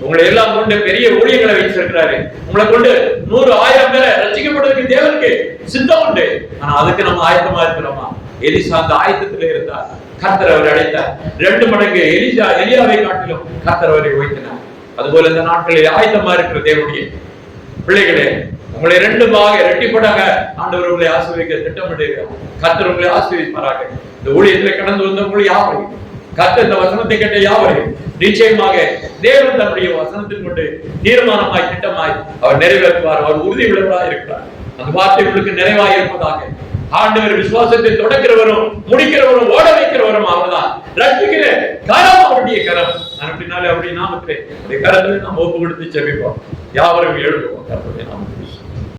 [SPEAKER 1] உங்களை எல்லாம் கொண்டு பெரிய ஊழியங்களை வச்சிருக்கிறாரு. உங்களை கொண்டு 100,000 பேரை ரட்சிக்கப்படுவதற்கு தேவனுக்கு சித்தம் உண்டு. ஆனா அதுக்கு நம்ம ஆயத்தமா இருக்கிறோமா? எலிசா அந்த ஆயத்தத்திலே இருந்தார், கர்த்தர் அவரை அழைத்தார். 2 மடங்கு எலியாவை காட்டிலும் கர்த்தர் அவரை உயர்த்தினார். அதுபோல இந்த நாட்களில் ஆயத்தமா இருக்கிற தேவனுடைய பிள்ளைகளே, உங்களை 2 பாக இரட்டிப்படாக ஆண்டவர் உங்களை ஆசீர்வதிக்க திட்டமிடுகிறார். கர்த்தர் உங்களை ஆசீர்வதிப்பாராக. இந்த ஊழியத்தில் கடந்து வந்த உங்களை யாவரையும் கர்த்தர் இந்த வசனத்தை கேட்ட யாவரையும் நிச்சயமாக தேவன் தன்னுடைய வசனத்தின் கொண்டு தீர்மானமாய் திட்டமாய் அவர் நிறைவேற்றுவார். அவர் உறுதி உள்ளவராக இருக்கிறார். அந்த வார்த்தை உங்களுக்கு நிறைவாக இருப்பதாக. ஆண்டவர் விசுவாசத்தை தொடக்கிறவரும் முடிக்கிறவரும் ஓட வைக்கிறவரும் அவர்தான். ரட்சிக்கிற கரம் அவருடைய கரம். அப்படின்னாலே அவருடைய நாமத்திலே கரத்தில் நாம் ஒப்பு கொடுத்து ஜெபிப்போம். யாவரும் எழுதுவோம் கர்த்தருடைய நாமத்தில்.